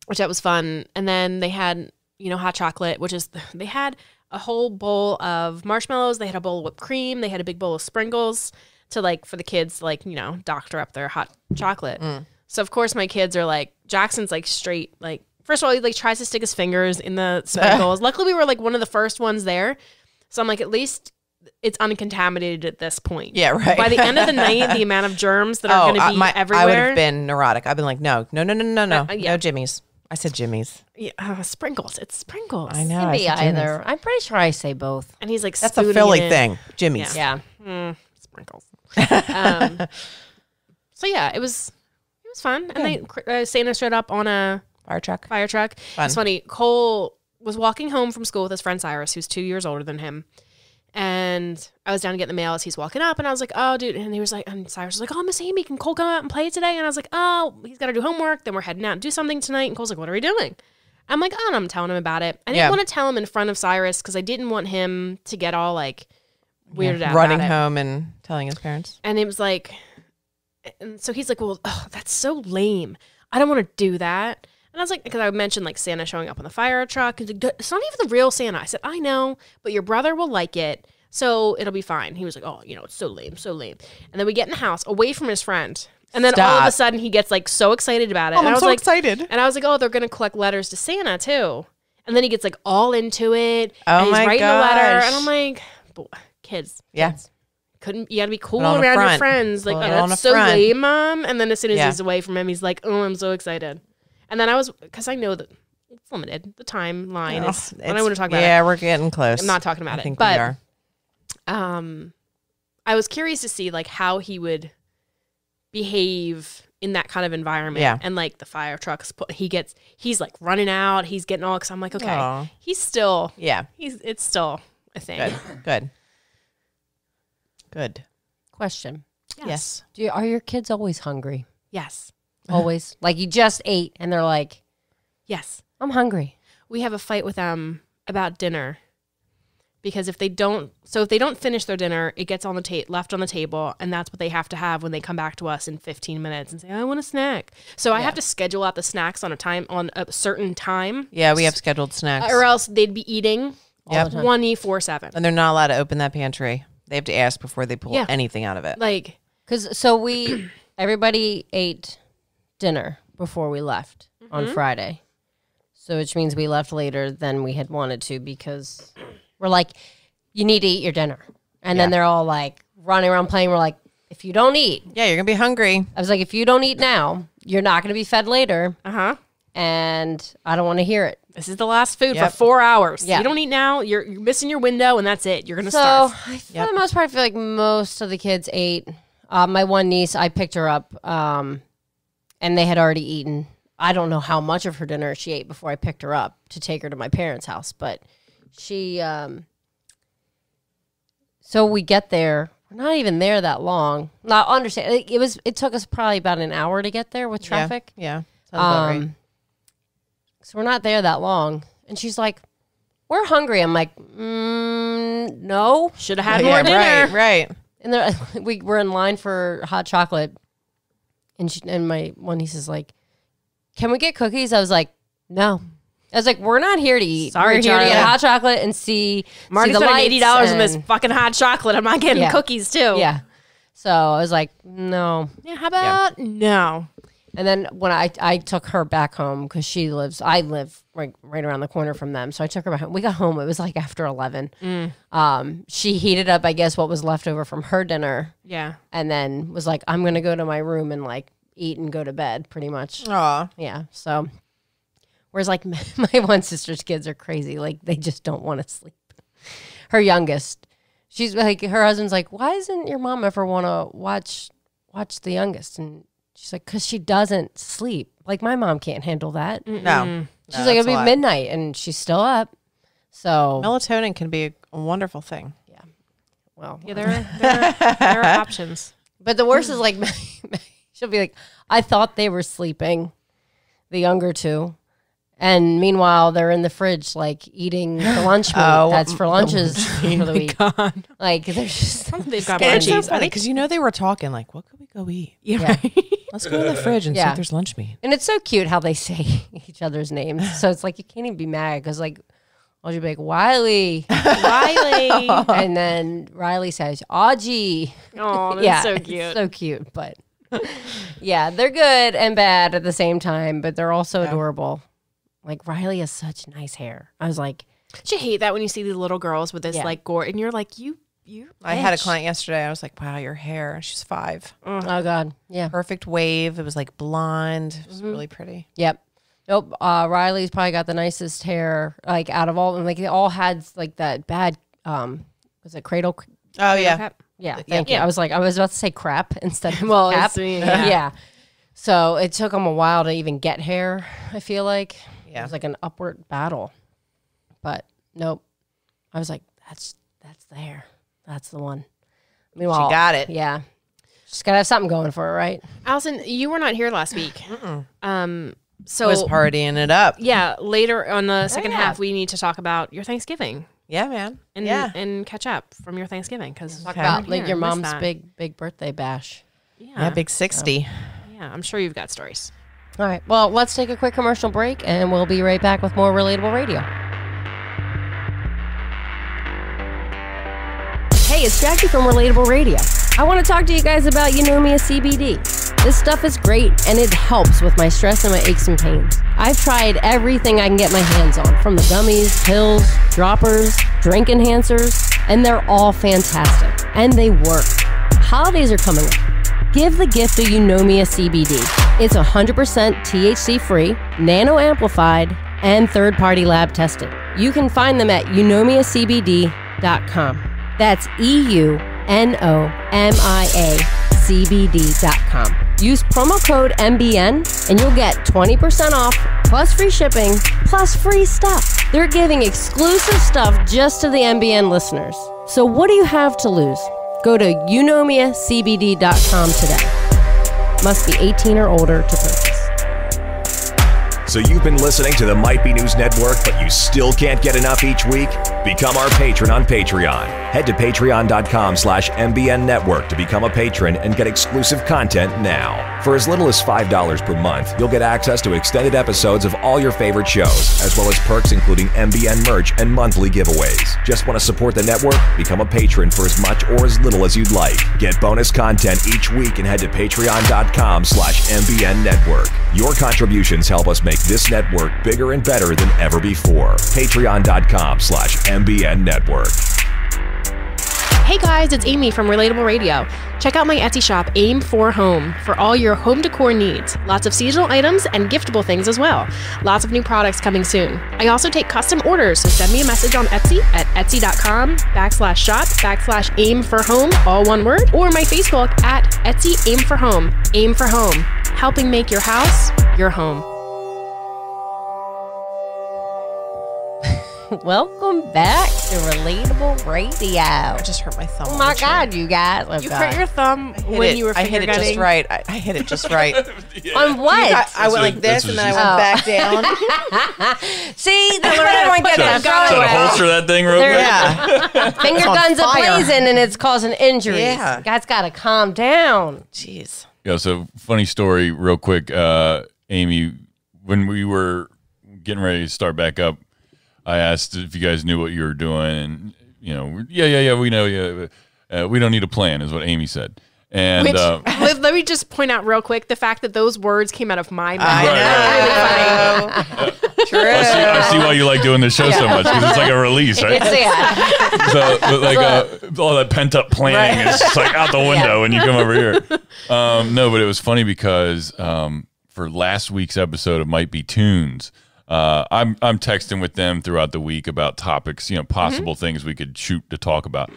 Which that was fun. And then they had, hot chocolate, they had a whole bowl of marshmallows. They had a bowl of whipped cream. They had a big bowl of sprinkles for the kids to doctor up their hot chocolate. So of course my kids are like, Jackson's like straight, like, first of all, he like tries to stick his fingers in the sprinkles. Luckily we were like one of the first ones there. So I'm like, at least it's uncontaminated at this point. Yeah, right. By the end of the night, the amount of germs that are going to be everywhere. I would have been neurotic. I've been like, no, yeah. no Jimmy's. I said Jimmy's. Yeah, sprinkles. It's sprinkles. I know. Could I be said Jimmy's. either. I'm pretty sure I say both. And he's like, That's a spooning Philly it in. thing. Jimmy's. Yeah. Sprinkles. So yeah, it was fun. And Santa showed up on a Fire truck. fire truck. Fun. It's funny. Cole was walking home from school with his friend Cyrus, who's 2 years older than him. And I was down to get the mail as he's walking up, and I was like, "Oh, dude!" And Cyrus was like, "Oh, Miss Amy, can Cole come out and play today?" And I was like, "Oh, he's got to do homework. Then we're heading out and do something tonight." And Cole's like, "What are we doing?" I'm like, oh, and I'm telling him about it. I didn't Yeah. want to tell him in front of Cyrus because I didn't want him to get all like weirded out Running about it. home and telling his parents. And it was like, and so he's like, well, that's so lame. I don't want to do that. And I was like, because I mentioned like Santa showing up on the fire truck. He's like, it's not even the real Santa. I said, I know, but your brother will like it. So it'll be fine. He was like, oh, it's so lame, so lame. And then we get in the house away from his friend. And then all of a Stop. sudden he gets like so excited about it. Oh, and I I'm was so like, excited. And I was like, oh, they're going to collect letters to Santa too. And then he gets like all into it. Oh and he's my writing a letter. gosh. And I'm like, kids. Yeah. You gotta be cool Put it on the around your front. friends. Like, Put oh, it on that's the so front. lame, Mom. And then as soon as Yeah. he's away from him, he's like, oh, I'm so excited. And then because I know that it's limited. The timeline is, I don't want to talk about it. Yeah, we're getting close. I'm not talking about I it. think But we are. I was curious to see like how he would behave in that kind of environment. Yeah. And like the fire trucks, he's like running out. He's getting all, because I'm like, okay, Aw. he's still, Yeah. it's still a thing. Good. Question. Yes. Are your kids always hungry? Yes. Always? Like you just ate and they're like, Yes. I'm hungry. We have a fight with them about dinner because if they don't finish their dinner, it gets on the left on the table, and that's what they have to have when they come back to us in 15 minutes and say, I want a snack. So I have to schedule out the snacks on a certain time. Yeah, we have scheduled snacks. Or else they'd be eating Yep. 24/7. And they're not allowed to open that pantry. They have to ask before they pull Yeah. anything out of it. Like, Everybody ate dinner before we left on Friday. So which means we left later than we had wanted to because we're like, you need to eat your dinner. And then they're all like running around playing. We're like, if you don't eat, Yeah, you're going to be hungry. I was like, if you don't eat now, you're not going to be fed later. And I don't want to hear it. this is the last food Yep. for 4 hours. Yeah. You don't eat now, you're missing your window, and that's it. You're going to So starve. for the most part, I feel like most of the kids ate. My one niece, I picked her up, and they had already eaten. I don't know how much of her dinner she ate before I picked her up to take her to my parents' house, but she. So we get there. We're not even there that long. Now, understand it took us probably about an hour to get there with traffic. Yeah. Sounds about right. So we're not there that long, and she's like, "We're hungry." I'm like, "No." Should have had more dinner. Right. And we were in line for hot chocolate, and my one niece is like, "Can we get cookies?" I was like, "No." I was like, "We're not here to eat. Sorry, we're here to Charlie. get hot chocolate and see I'm already see the spending lights $80 on this and- fucking hot chocolate. I'm not getting Yeah. cookies too. Yeah." So I was like, "No." Yeah, how about no? And then when I took her back home because I live right around the corner from them. So I took her back home. We got home. It was like after 11. She heated up, I guess, what was left over from her dinner. Yeah. And then was like, I'm going to go to my room and like eat and go to bed pretty much. Aw. Yeah. So, whereas like my one sister's kids are crazy. Like they just don't want to sleep. Her youngest, she's like, her husband's like, why doesn't your mom ever want to watch the youngest? And she's like, because she doesn't sleep. Like my mom can't handle that. No. She's like, it'll be midnight and she's still up. So, Melatonin can be a wonderful thing. well, Yeah, there are options. but the worst is like, she'll be like, I thought they were sleeping, the younger two. And meanwhile, they're in the fridge, like eating the lunch meat that's for lunches for the week. Like, they're just, They've got And it's so munchies. funny because they were talking like, what could we go eat? yeah. Let's go to the fridge and see Yeah. if there's lunch meat. And it's so cute how they say each other's names. So it's like, you can't even be mad because, like, I'll just be like, Wiley. Riley. And then Riley says, Audgie. Oh, that's Yeah, so it's cute. so cute. But yeah, they're good and bad at the same time, but they're also adorable. Like, Riley has such nice hair. I was like, Don't you hate that when you see these little girls with this like gore, and you're like, you. I had a client yesterday. I was like, wow, your hair. She's 5. oh, God. Yeah. Perfect wave. It was like blonde. It was really pretty. Yep. Nope. Riley's probably got the nicest hair, like, out of all. And, like, they all had, like, that bad, was it cradle? Oh, yeah. Cap. Yeah. Thank you. I was about to say crap instead of Well, cap. it's me, yeah. Yeah. So it took them a while to even get hair, I feel like. Yeah. It was like an upward battle. But nope. I was like, that's the hair. That's the one. Meanwhile, She got it. Yeah. She's got to have something going for her, right? Allison, you were not here last week. So Was partying it up. yeah, later on the second yeah. half, we need to talk about your Thanksgiving Yeah, man. and yeah. and catch up from your Thanksgiving because Talk about like your mom's big birthday bash. Yeah, big 60. Yeah, I'm sure you've got stories. All right. Well, let's take a quick commercial break, and we'll be right back with more Relatable Radio. Hey, it's Jackie from Relatable Radio. I want to talk to you guys about Eunomia CBD. This stuff is great, and it helps with my stress and my aches and pains. I've tried everything I can get my hands on, from the gummies, pills, droppers, drink enhancers, and they're all fantastic, and they work. Holidays are coming up. Give the gift of Eunomia CBD. It's 100% THC-free, nano-amplified, and third-party lab tested. You can find them at eunomiacbd.com. That's EUNOMIACBD.com. Use promo code MBN and you'll get 20% off, plus free shipping, plus free stuff. They're giving exclusive stuff just to the MBN listeners. So what do you have to lose? Go to eunomiacbd.com today. Must be 18 or older to purchase. So you've been listening to the Might Be News Network, but you still can't get enough each week? Become our patron on Patreon. Head to patreon.com/MBN Network to become a patron and get exclusive content now. For as little as $5 per month, you'll get access to extended episodes of all your favorite shows, as well as perks including MBN merch and monthly giveaways. Just want to support the network? Become a patron for as much or as little as you'd like. Get bonus content each week and head to patreon.com/MBN Network. Your contributions help us make this network bigger and better than ever before. Patreon.com/MBN Network. Hey guys, it's Amy from Relatable Radio. Check out my Etsy shop, Aim for Home, for all your home decor needs. Lots of seasonal items and giftable things as well. Lots of new products coming soon. I also take custom orders, so send me a message on Etsy at etsy.com/shop/aim for home, all one word, or my Facebook at Etsy Aim for Home. Aim for Home, helping make your house your home. Welcome back to Relatable Radio. I just hurt my thumb. Oh my God, you guys. Oh You God. hurt your thumb when you were I hit it just finger right. I hit it just right. On what? I went like this and then I went back down. See, that's what everyone gets Try that to going. holster that thing real quick. Yeah. Finger It's on guns are fire. blazing and it's causing injuries. Yeah. Guys got to calm down. Jeez. Yeah, so funny story, real quick. Amy, when we were getting ready to start back up, I asked if you guys knew what you were doing, and yeah, we know. Yeah, we don't need a plan, is what Amy said. And Which, let me just point out real quick the fact that those words came out of my mouth. I know. True. I see why you like doing this show so much, because it's like a release, right? So like all that pent up planning is just like out the window when you come over here. No, but it was funny because for last week's episode of Might Be Tunes, I'm texting with them throughout the week about topics, possible things we could shoot to talk about.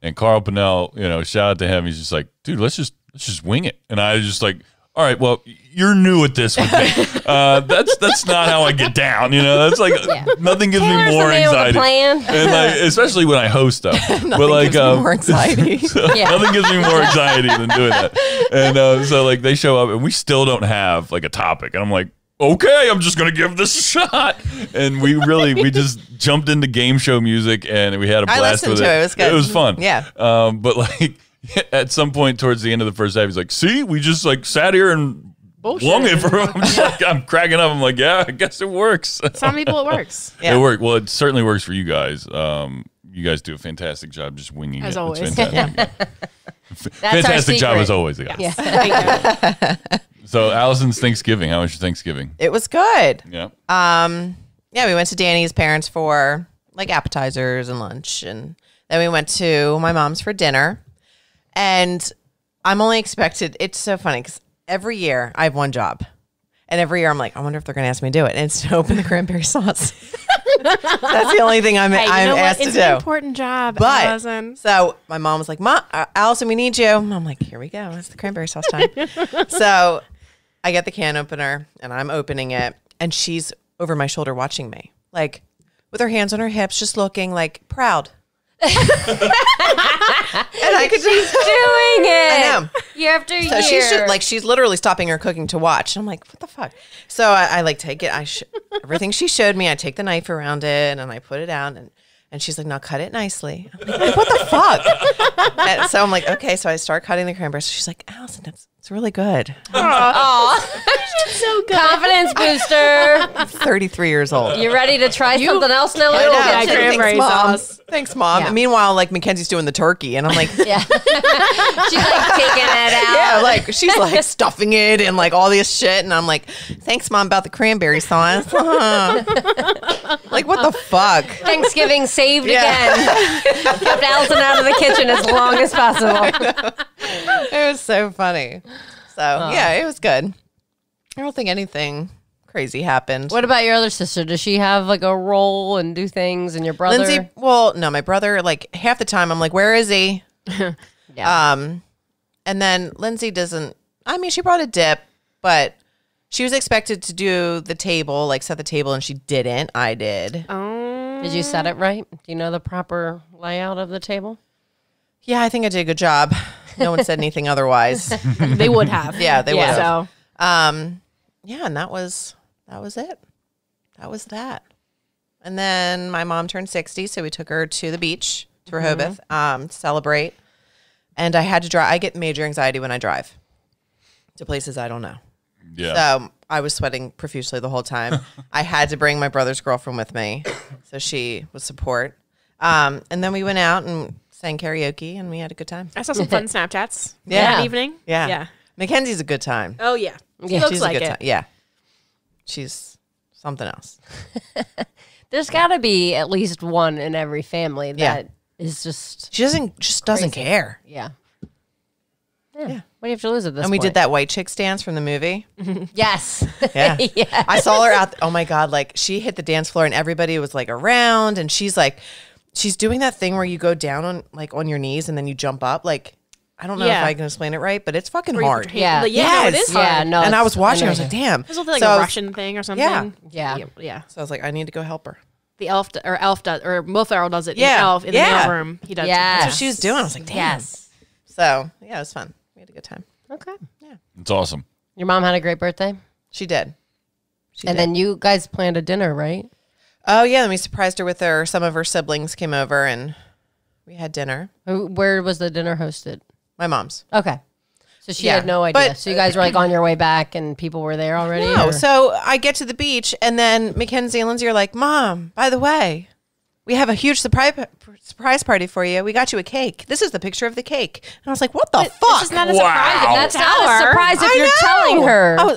And Carl Pinnell, shout out to him. He's just like, dude, let's just wing it. And I was just like, all right, well, you're new at this with me. That's not how I get down. That's like nothing gives Taylor's me more the man with a anxiety. plan. And like, especially when I host stuff. But like, gives me more anxiety. nothing gives me more anxiety than doing that. And so like they show up and we still don't have like a topic. And I'm like, okay, I'm just gonna give this a shot. And we just jumped into game show music and we had a blast with it. It was good. It was fun. Yeah. But like at some point towards the end of the first half, he's like, see, we just like sat here and wung it for I'm cracking up. I'm like, yeah, I guess it works. Some people it works. Yeah. It worked. Well, it certainly works for you guys. You guys do a fantastic job just winging As it. always. It's fantastic. That's our Fantastic job secret. as always, guys. Yeah. Thank you. So Allison's Thanksgiving. How was your Thanksgiving? It was good. Yeah. Yeah, we went to Danny's parents for like appetizers and lunch. And then we went to my mom's for dinner. And I'm only expected, it's so funny because every year I have one job. And every year I'm like, I wonder if they're going to ask me to do it. And it's to open the cranberry sauce. That's the only thing I'm asked It's to do. an important job, But Allison. so my mom was like, Allison, we need you. And I'm like, here we go. It's the cranberry sauce time. So I get the can opener and I'm opening it. And she's over my shoulder watching me, like with her hands on her hips, just looking like proud. And I could just Doing it. I know. Year after year. So she's literally stopping her cooking to watch. And I'm like, what the fuck? So I like take it. Everything she showed me, I take the knife around it and I put it out and she's like, now cut it nicely. I'm like, what the fuck? And so I'm like, okay. So I start cutting the cranberries. She's like, Allison, it's really good. So good. Confidence booster. I'm 33 years old. You ready to try something else now? I know. Yeah, Thanks, cranberry Mom. sauce. Thanks, Mom. Yeah. And meanwhile, like Mackenzie's doing the turkey, and I'm like, Yeah. She's like taking it out. yeah, like she's like stuffing it and like all this shit, and I'm like, thanks, Mom, about the cranberry sauce. Like, what the fuck? Thanksgiving saved Yeah. again. Kept Allison out of the kitchen as long as possible. It was so funny. So yeah, it was good. I don't think anything crazy happened. What about your other sister? Does she have like a role and do things? And your brother? Lindsay? Well, no, my brother. Like half the time, I'm like, where is he? Yeah. And then Lindsay doesn't. I mean, she brought a dip, but she was expected to do the table, like set the table, and she didn't. I did. Did you set it right? Do you know the proper layout of the table? Yeah, I think I did a good job. No one said anything otherwise. They would have. Yeah, they would have. So Yeah, and that was it. That was that. And then my mom turned 60, so we took her to the beach, to Rehoboth, to celebrate. And I had to drive. I get major anxiety when I drive to places I don't know. Yeah. So I was sweating profusely the whole time. I had to bring my brother's girlfriend with me, so she was support. And then we went out and sang karaoke, and we had a good time. I saw some fun Snapchats Yeah. that evening. Yeah. Yeah. Mackenzie's a good time. Oh, yeah. She Yeah. looks She's like a good it. time. Yeah. She's something else. There's got to be at least one in every family that is just, She doesn't care. yeah. Yeah. What do you have to lose at this And we point? did that white chicks dance from the movie. Yes. Yeah. Yes. I saw her out. Oh my God. Like she hit the dance floor and everybody was like around and she's doing that thing where you go down on your knees and then you jump up. Like, I don't know if Yeah. I can explain it right, but it's fucking Where you hard. put your hand- Yeah. No, it Yes. is hard. Yeah, no. And I it's- was watching, I was know. like, damn. There's something like So I a was- Russian thing or something. Yeah. Yeah. So I was like, I need to go help her. The elf does, or Will Ferrell does it. Yeah. In Elf in the Yeah. mailroom. He does. Yes. That's what she was doing. I was like, damn. Yes. So yeah, it was fun. We had a good time. Okay. It's awesome. Your mom had a great birthday? She did. And then you guys planned a dinner, right? Oh yeah, then we surprised her with some of her siblings came over and we had dinner. Where was the dinner hosted? My mom's. Okay. So she Yeah, had no idea. but- So you guys were like on your way back and people were there already? No, or- so I get to the beach and then Mackenzie and Lindsay are like, Mom, by the way, we have a huge surprise party for you. We got you a cake. This is the picture of the cake. And I was like, what the fuck? This is not a Wow. surprise. That's Tell not a her. surprise if I you're know. telling her. Oh,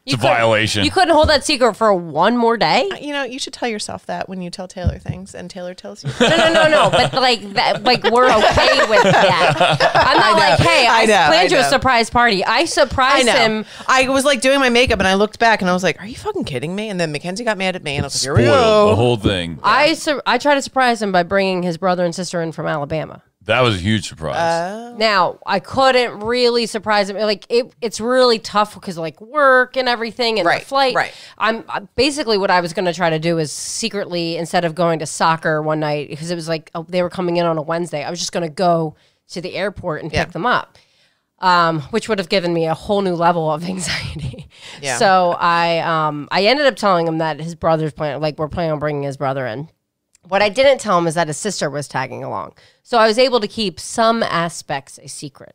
It's a violation. You couldn't hold that secret for one more day? you should tell yourself that when you tell Taylor things and Taylor tells you. No. But like that, like we're okay with that. I'm not like, hey, I planned you a surprise party. I surprised him. I was like doing my makeup and I looked back and I was like, are you fucking kidding me? And then Mackenzie got mad at me and I was like, here we Spoiled the go. whole thing. I tried to surprise him by bringing his brother and sister in from Alabama. That was a huge surprise. Now, I couldn't really surprise him. Like it's really tough because like work and everything and Right, the flight. right. I'm basically what I was going to try to do is secretly, instead of going to soccer one night because it was like they were coming in on a Wednesday, I was just going to go to the airport and pick them up, which would have given me a whole new level of anxiety. Yeah. So I ended up telling him that his brother's planning, like we're planning on bringing his brother in. What I didn't tell him is that his sister was tagging along. So I was able to keep some aspects a secret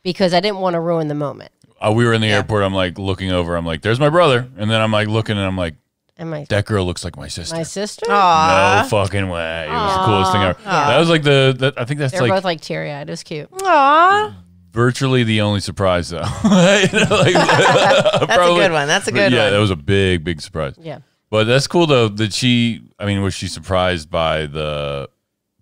because I didn't want to ruin the moment. We were in the airport. I'm like looking over. I'm like, there's my brother. And then I'm like looking and I'm like, And my that girl looks like my sister. sister? No fucking way. It was the coolest thing ever. That was like I think that's They were like both like teary-eyed. It was cute. Aw. virtually the only surprise though. That's That's a good one. That's a good Yeah, one. that was a big surprise. Yeah. But that's cool though that was she surprised by the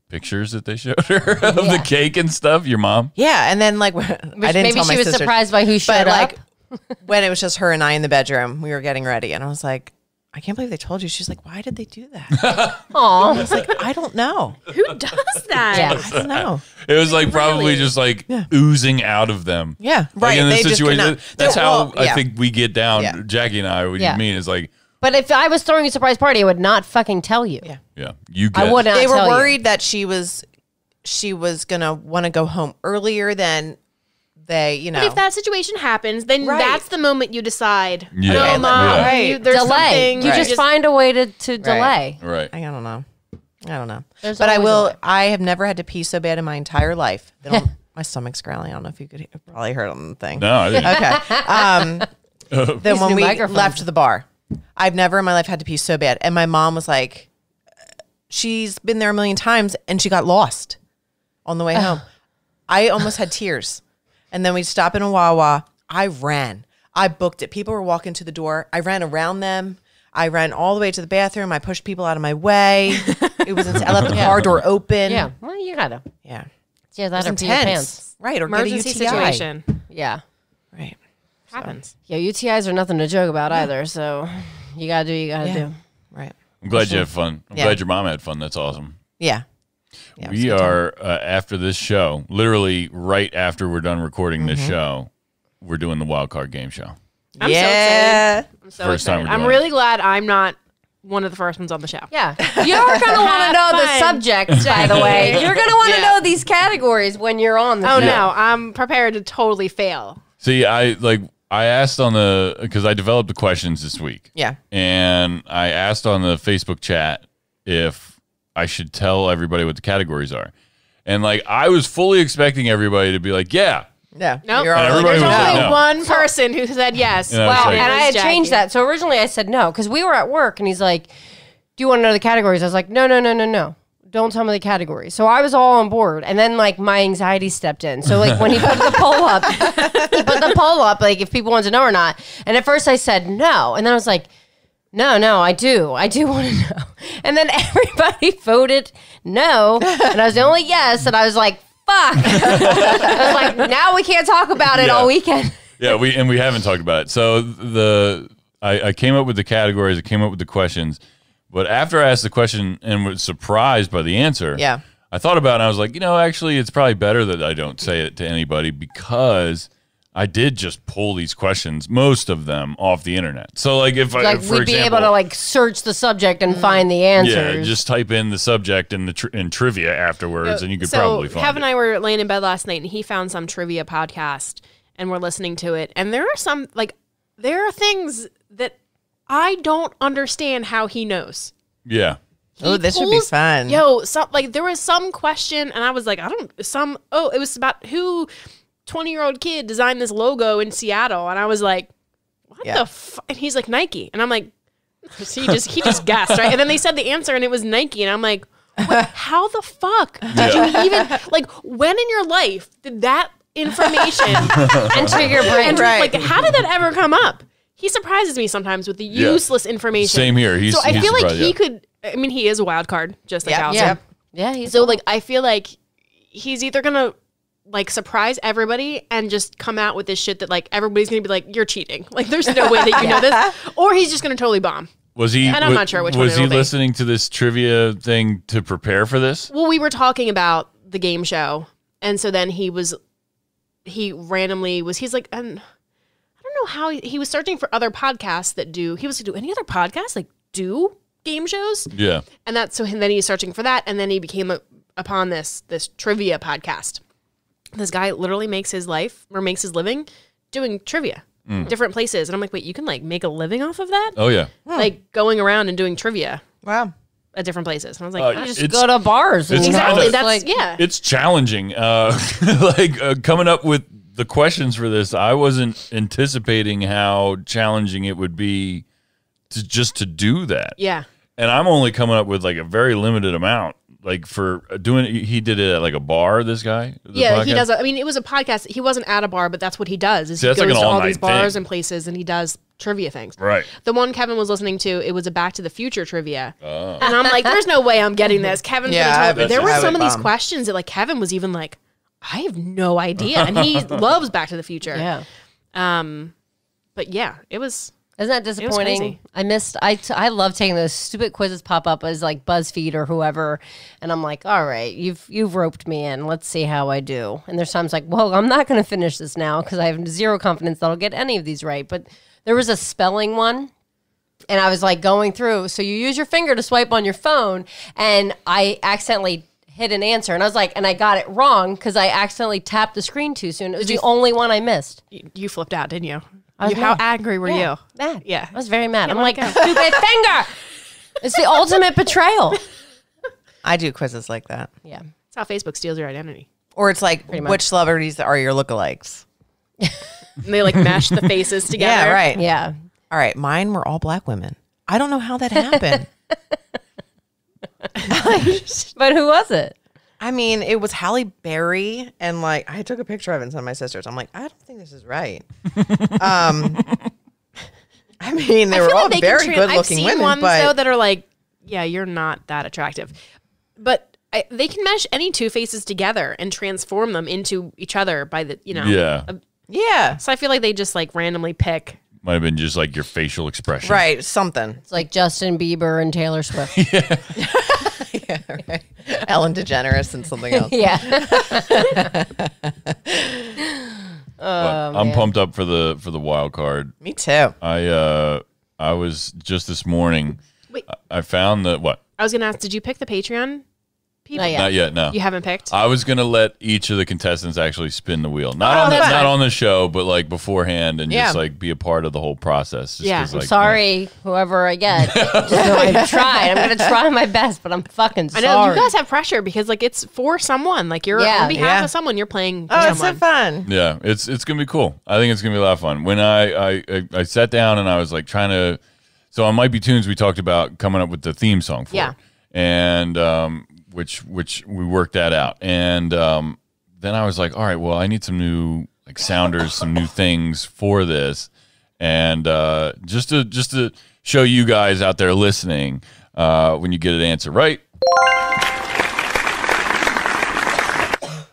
pictures that they showed her of the cake and stuff? Your mom? Yeah, and then like I didn't Maybe tell my she was sister, surprised by who showed but like up. when it was just her and I in the bedroom, we were getting ready, and I was like, I can't believe they told you. She's like, why did they do that? I Aw. was like, I don't know. Who does that? Yeah. I don't know. It was like probably just like oozing out of them. Yeah, Like right. in this They just situation, cannot- that's how Well, I yeah. think we get down. Yeah. Jackie and I, what Yeah. you mean is like But if I was throwing a surprise party, I would not fucking tell you. Yeah. Yeah. You get I would not They were tell you. worried that she was gonna want to go home earlier than they, you know. But if that situation happens, then Right. that's the moment you decide. Yeah. No, Okay, Mom, yeah. Right. there's Delay. something. You just find a way to delay. Right. I don't know. There's But I always a will. way. I have never had to pee so bad in my entire life. My stomach's growling. I don't know if you could probably heard on the thing. No, I didn't. Okay. Then These when new we microphones. left the bar, I've never in my life had to pee so bad. And my mom was like, she's been there a million times and she got lost on the way home. I almost had tears. And then we stop in a Wawa. I ran. I booked it. People were walking to the door. I ran around them. I ran all the way to the bathroom. I pushed people out of my way. It was insane. I left the car door open. Yeah. Well, you gotta. Yeah. Yeah, It that was or pee your intense. pants. Right. Or emergency get a UTI. situation Yeah. Right. happens. Yeah, UTIs are nothing to joke about either. So you gotta do what you gotta do. Right. I'm glad you had fun. I'm Yeah. glad your mom had fun. That's awesome. Yeah. Yeah, it was a We good time. are, after this show, literally right after we're done recording this show, we're doing the wild card game show. I'm so yeah. excited. I'm so First time excited. we're I'm doing really glad I'm not one of the first ones on the show. Yeah. You're gonna want to know the Fun. subjects, by the way. You're gonna want to Yeah. know these categories when you're on the Oh show. no, I'm prepared to totally fail. See, I asked on because I developed the questions this week. Yeah. And I asked on the Facebook chat if I should tell everybody what the categories are. And I was fully expecting everybody to be like, yeah. Yeah. Nope. You're all And like, everybody There's was only like, no. one person who said yes. And I was Well, like- and I had Jackie. changed that. So originally I said no because we were at work and he's like, "Do you want to know the categories?" I was like, "No. Don't tell me the categories." So I was all on board, and then my anxiety stepped in. So when he put the poll up, if people want to know or not. And at first I said no, and then I was like, No, I do want to know. And then everybody voted no, and I was the only yes, and I was like, fuck. I was like, now we can't talk about it Yeah. all weekend. Yeah, we haven't talked about it. So I came up with the categories, I came up with the questions, but after I asked the question and was surprised by the answer, Yeah. I thought about it and I was like, actually it's probably better that I don't say it to anybody because I did just pull these questions, most of them, off the internet. So if I, Like for we'd be example, able to search the subject and find the answers. yeah, just type in the subject and the trivia afterwards, and you could probably find Kev and it. I were laying in bed last night, and he found some trivia podcast, and we're listening to it. And there are there are things that I don't understand how he knows. Yeah. Oh, this would be pulls- fun. Yo, there was some question, and I was like, it was about who 20-year-old kid designed this logo in Seattle, and I was like, what Yeah. the fuck? And he's like, Nike, and I'm like, so he just guessed, right? And then they said the answer, and it was Nike, and I'm like, wait, how the fuck did you even when in your life did that information Enter your brain. Right. how did that ever come up? He surprises me sometimes with the useless information. Same here. He's I he's feel like surprised, he yeah. could. I mean, he is a wild card, just like Yeah. Allison. Yeah. Yep. Yeah, he's So I feel like he's either gonna surprise everybody and just come out with this shit that everybody's gonna be like, you're cheating. There's no way that you know this, or he's just gonna totally bomb. Was he? And I'm not sure which one was he it'll be. listening to this trivia thing to prepare for this? Well, we were talking about the game show, and so then he randomly was. He's like, I don't know how he was searching for other podcasts that do. He was like, do any other podcasts do game shows? Yeah. And then he's searching for that, and then he became upon this trivia podcast. This guy literally makes his living doing trivia, different places, and I'm like, wait, you can make a living off of that? Oh yeah. Going around and doing trivia Wow. at different places. And I was like, Uh, ah. just It's- go to bars. And it's you kinda- have exactly. it's That's like, yeah. It's challenging. Coming up with the questions for this, I wasn't anticipating how challenging it would be to do that. Yeah. And I'm only coming up with a very limited amount. For doing it, he did it at a bar. This guy, the Yeah, he podcast? does. I mean, it was a podcast. He wasn't at a bar, but that's what he does. Is See, he that's goes like an to all all-night these bars thing. and places, and he does trivia things. Right. The one Kevin was listening to, it was a Back to the Future trivia, and I'm like, "There's no way I'm getting this." Kevin's Yeah, gonna I tell me. bet There you were have some it of these bomb. questions that Kevin was even like, "I have no idea," and he loves Back to the Future. Yeah. But yeah, it was. Isn't that crazy. disappointing? I love taking those stupid quizzes pop up as BuzzFeed or whoever, and I'm like, all right, you've roped me in. Let's see how I do. And there's times well, I'm not going to finish this now because I have zero confidence that I'll get any of these right. But there was a spelling one And I was like going through. So you use your finger to swipe on your phone, and I accidentally hit an answer, and I was like, and I got it wrong because I accidentally tapped the screen too soon. It was the only one I missed. You flipped out, didn't you? Was How mad. angry were you? Mad. Yeah. I was very mad. I'm like, go. stupid finger. It's the ultimate betrayal. I do quizzes like that. Yeah. That's how Facebook steals your identity. Or it's like, much. which celebrities are your lookalikes? And they like mash the faces together. Yeah, right. Yeah. All right, mine were all black women. I don't know how that happened. But who was it? I mean, it was Halle Berry, and like I took a picture of it and sent my sisters. I'm like, I don't think this is right. I mean, they were all very good I've looking seen women, ones but though that are like, yeah, you're not that attractive, but they can mesh any two faces together and transform them into each other by the Yeah. yeah, So I feel like they just like randomly pick. Might have been just like your facial expression. right, something. It's like Justin Bieber and Taylor Swift. Yeah, right. Ellen DeGeneres and something else. Yeah. But I'm pumped up for the wild card. Me too. I was just this morning. Wait. I found that what? I was gonna ask, did you pick the Patreon people? Not yet. Not yet. No. You haven't picked. I was gonna let each of the contestants actually spin the wheel, not on the, that's not fine. on the show, but like beforehand, and Yeah. just like be a part of the whole process. Just Yeah. 'cause, I'm like, sorry, whoever I get. Just know I've tried. I'm going to try my best, but I'm fucking I sorry. know you guys have pressure because like it's for someone. Like you're Yeah. on behalf Yeah. of someone. You're playing for Oh, it's someone. so fun. Yeah, it's gonna be cool. I think it's gonna be a lot of fun. When I sat down and I was like trying to, so on Might Be Tunes we talked about coming up with the theme song for Yeah. it, and which we worked that out, and then I was like, all right, well I need some new like sounders, some new things for this, and just to show you guys out there listening, when you get an answer right.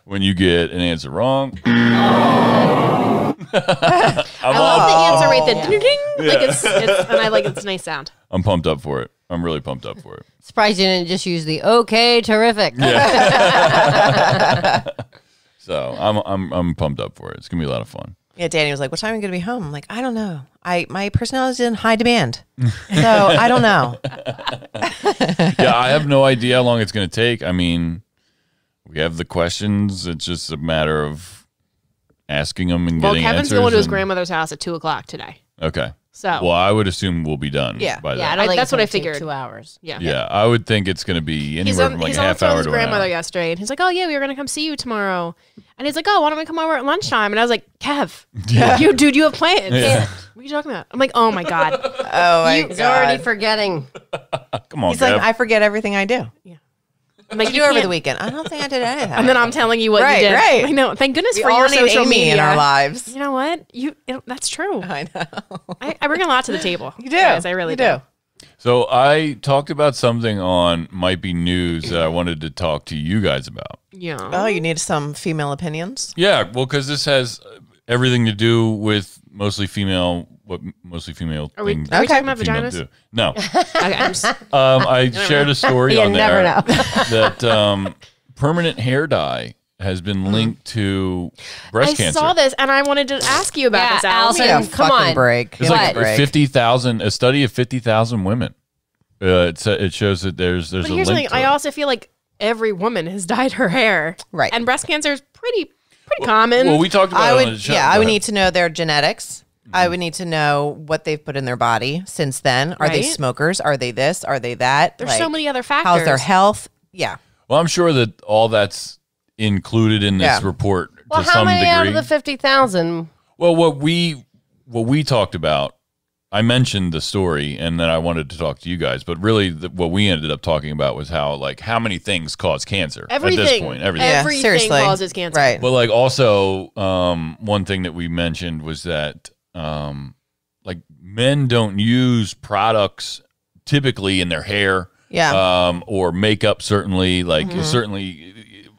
When you get an answer wrong, I love the answer right there. Ding, ding. Like it's and I like it's a nice sound. I'm pumped up for it. I'm really pumped up for it. Surprised you didn't just use the okay, terrific. So I'm pumped up for it. It's gonna be a lot of fun. Yeah, Danny was like, "What time are you going to be home?" I'm like, "I don't know. My personality is in high demand, so I don't know." Yeah, I have no idea how long it's gonna take. I mean, we have the questions. It's just a matter of asking them and Well, getting Kevin's answers. going to his and- grandmother's house at 2:00 today. Okay. So Well, I would assume we'll be done. Yeah. By Yeah, I then. don't think that's it's what gonna I take figured. 2 hours. yeah. Yeah, I would think it's gonna be He's anywhere on, from like he's a on the half phone hour with his to an grandmother hour. yesterday, and he's like, "Oh yeah, we were gonna come see you tomorrow." And he's like, "Oh, why don't we come over at lunchtime?" And I was like, "Kev, you have plans. Yeah. What are you talking about?" I'm like, "Oh my god." Oh my He's already god! forgetting. Come on, He's like, Kev. I forget everything I do. I'm like, What you do over can't- the weekend? I don't think I did anything. And then I'm telling you what Right, you did. right. I know. Thank goodness we for all your need social Amy media in our lives. You know what? That's true. I know. I bring a lot to the table. You do. Guys, I really You do. So I talked about something on Might Be News that I wanted to talk to you guys about. Yeah. Oh, you need some female opinions? Yeah, well, because this has everything to do with mostly female Are we things. talking about female vaginas? do. No. Okay, I'm just, I shared a story You on never there know. that permanent hair dye has been linked to breast I cancer. saw this and I wanted to ask you about Yeah, this, Allison. Allison. Come fucking on. break. It's What? like 50,000, a study of 50,000 women. It shows that there's But a here's the link thing. to I it. also feel like every woman has dyed her hair. Right. And breast cancer is pretty common. Well, we talked about I it on the would, show. yeah, Go I would ahead. need to know their genetics. I would need to know what they've put in their body since then. Are they Right. smokers? Are they this? Are they that? There's so many other factors. How's their health? Yeah. Well, I'm sure that all that's included in this Yeah. report Well, to how some many degree. out of the 50,000? Well, what we talked about, I mentioned the story, and then I wanted to talk to you guys. But really, what we ended up talking about was how how many things cause cancer Everything. at this point. Everything. Yeah, Everything seriously. causes cancer. Right. But like also, one thing that we mentioned was that like men don't use products typically in their hair, Yeah. or makeup. Certainly, certainly,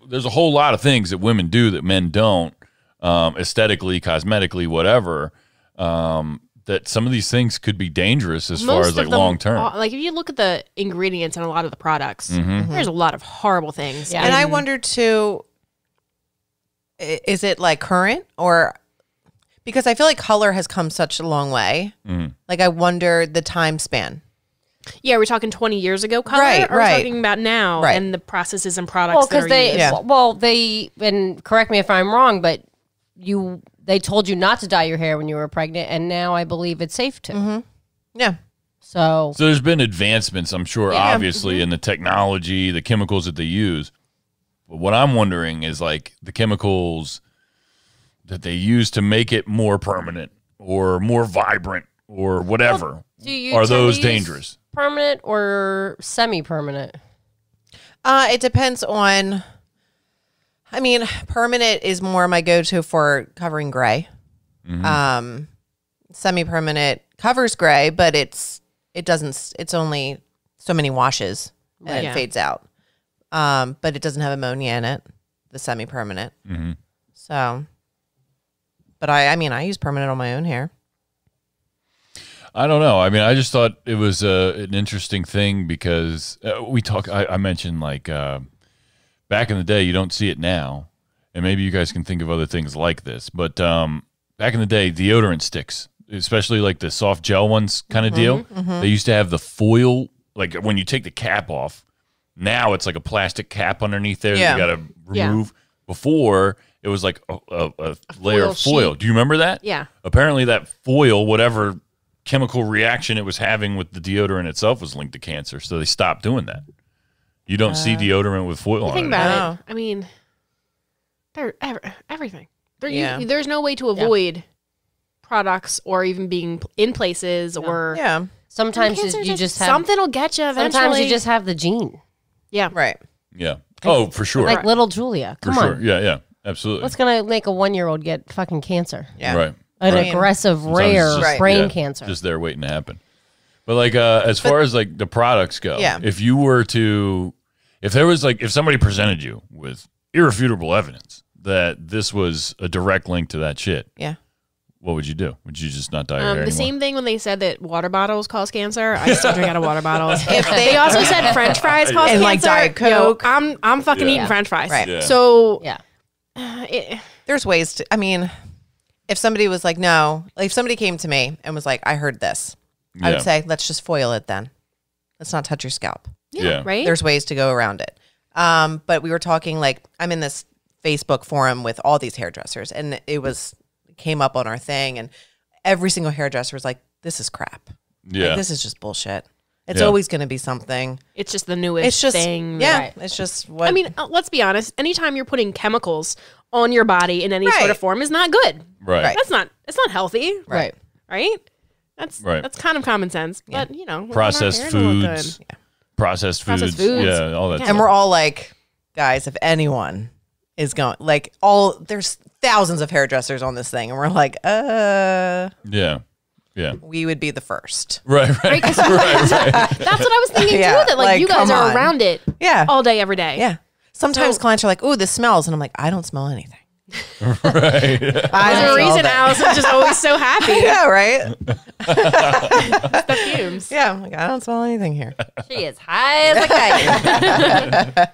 there's a whole lot of things that women do that men don't, aesthetically, cosmetically, whatever. That some of these things could be dangerous as far Most as like of them long term. are- like if you look at the ingredients in a lot of the products, Mm-hmm. there's a lot of horrible things. Yeah. And I wonder too, is it like current or Because I feel like color has come such a long way. Like I wonder the time span. Yeah, we're talking 20 years ago color, Right, or right. we're talking about now Right. and the processes and products Well, that are because they, used. Yeah. and correct me if I'm wrong, but they told you not to dye your hair when you were pregnant, and now I believe it's safe to. Yeah. So there's been advancements, I'm sure, obviously, in the technology, the chemicals that they use. But what I'm wondering is like the chemicals that they use to make it more permanent or more vibrant or whatever. Are those dangerous? Permanent or semi-permanent? It depends on. I mean, permanent is more my go-to for covering gray. Semi-permanent covers gray, but it doesn't. It's only so many washes and Yeah. it fades out. But it doesn't have ammonia in it. The semi-permanent. So, but I mean, I use permanent on my own hair. I don't know. I mean, I just thought it was an interesting thing because I mentioned like back in the day, you don't see it now. And maybe you guys can think of other things like this. But back in the day, deodorant sticks, especially like the soft gel ones kind of deal, they used to have the foil, like when you take the cap off, now it's like a plastic cap underneath there that you got to remove. Before, it was like a layer of foil. sheet. Do you remember that? Yeah. Apparently that foil, whatever chemical reaction it was having with the deodorant itself was linked to cancer. So they stopped doing that. You don't see deodorant with foil on Think it. about it. I mean, they're everything. Yeah. There's no way to avoid products or even being in places or Yeah. Sometimes Cancer you just have something will get you eventually. Sometimes you just have the gene, yeah. Right. Yeah. Oh, for sure. like little Julia. for Come sure. on, Yeah, yeah. Absolutely. what's gonna make a 1-year-old get fucking cancer? Yeah. Right. An Right. aggressive, Sometimes rare it's just- brain yeah, cancer. Just there waiting to happen. But like as far as like the products go, Yeah. if you were to if there was like if somebody presented you with irrefutable evidence that this was a direct link to that shit, Yeah. what would you do? Would you just not dye your hair The anymore? same thing when they said that water bottles cause cancer. I still drink out of water bottles. If They also said French fries cause And, cancer. like, Diet Yo, Coke. I'm fucking Yeah. eating French fries. Right. Yeah. So yeah, There's ways to, I mean, if somebody was like, no, like if somebody came to me and was like, I heard this, I Yeah. would say, let's just foil it then. Let's not touch your scalp. Yeah. right. There's ways to go around it. But we were talking like, I'm in this Facebook forum with all these hairdressers and came up on our thing and every single hairdresser was like, this is crap. Yeah. Like, this is just bullshit. It's Yeah. always going to be something. It's just the newest It's just, thing. yeah, Right. it's just what, I mean, let's be honest. Anytime you're putting chemicals on your body in any sort Right. of form is not good. Right. Right. It's not healthy, right. right? That's Right. That's kind of common sense. But you know, we want our Processed hair to look good. foods. Processed foods. Processed foods. Yeah, all that Yeah. stuff. And we're all like, guys, if anyone is going, like, there's thousands of hairdressers on this thing. And we're like, Yeah. Yeah. we would be the first. Right, right. That's what I was thinking Yeah, too. That like like, you guys come are on. around it Yeah. all day, every day. Yeah. Sometimes So- clients are like, "Ooh, this smells," and I'm like, "I don't smell anything." right. I There's a don't reason smell that. Allison's just always so happy. Yeah, right. The fumes. Yeah, I'm like, I don't smell anything here. she is high as a kite.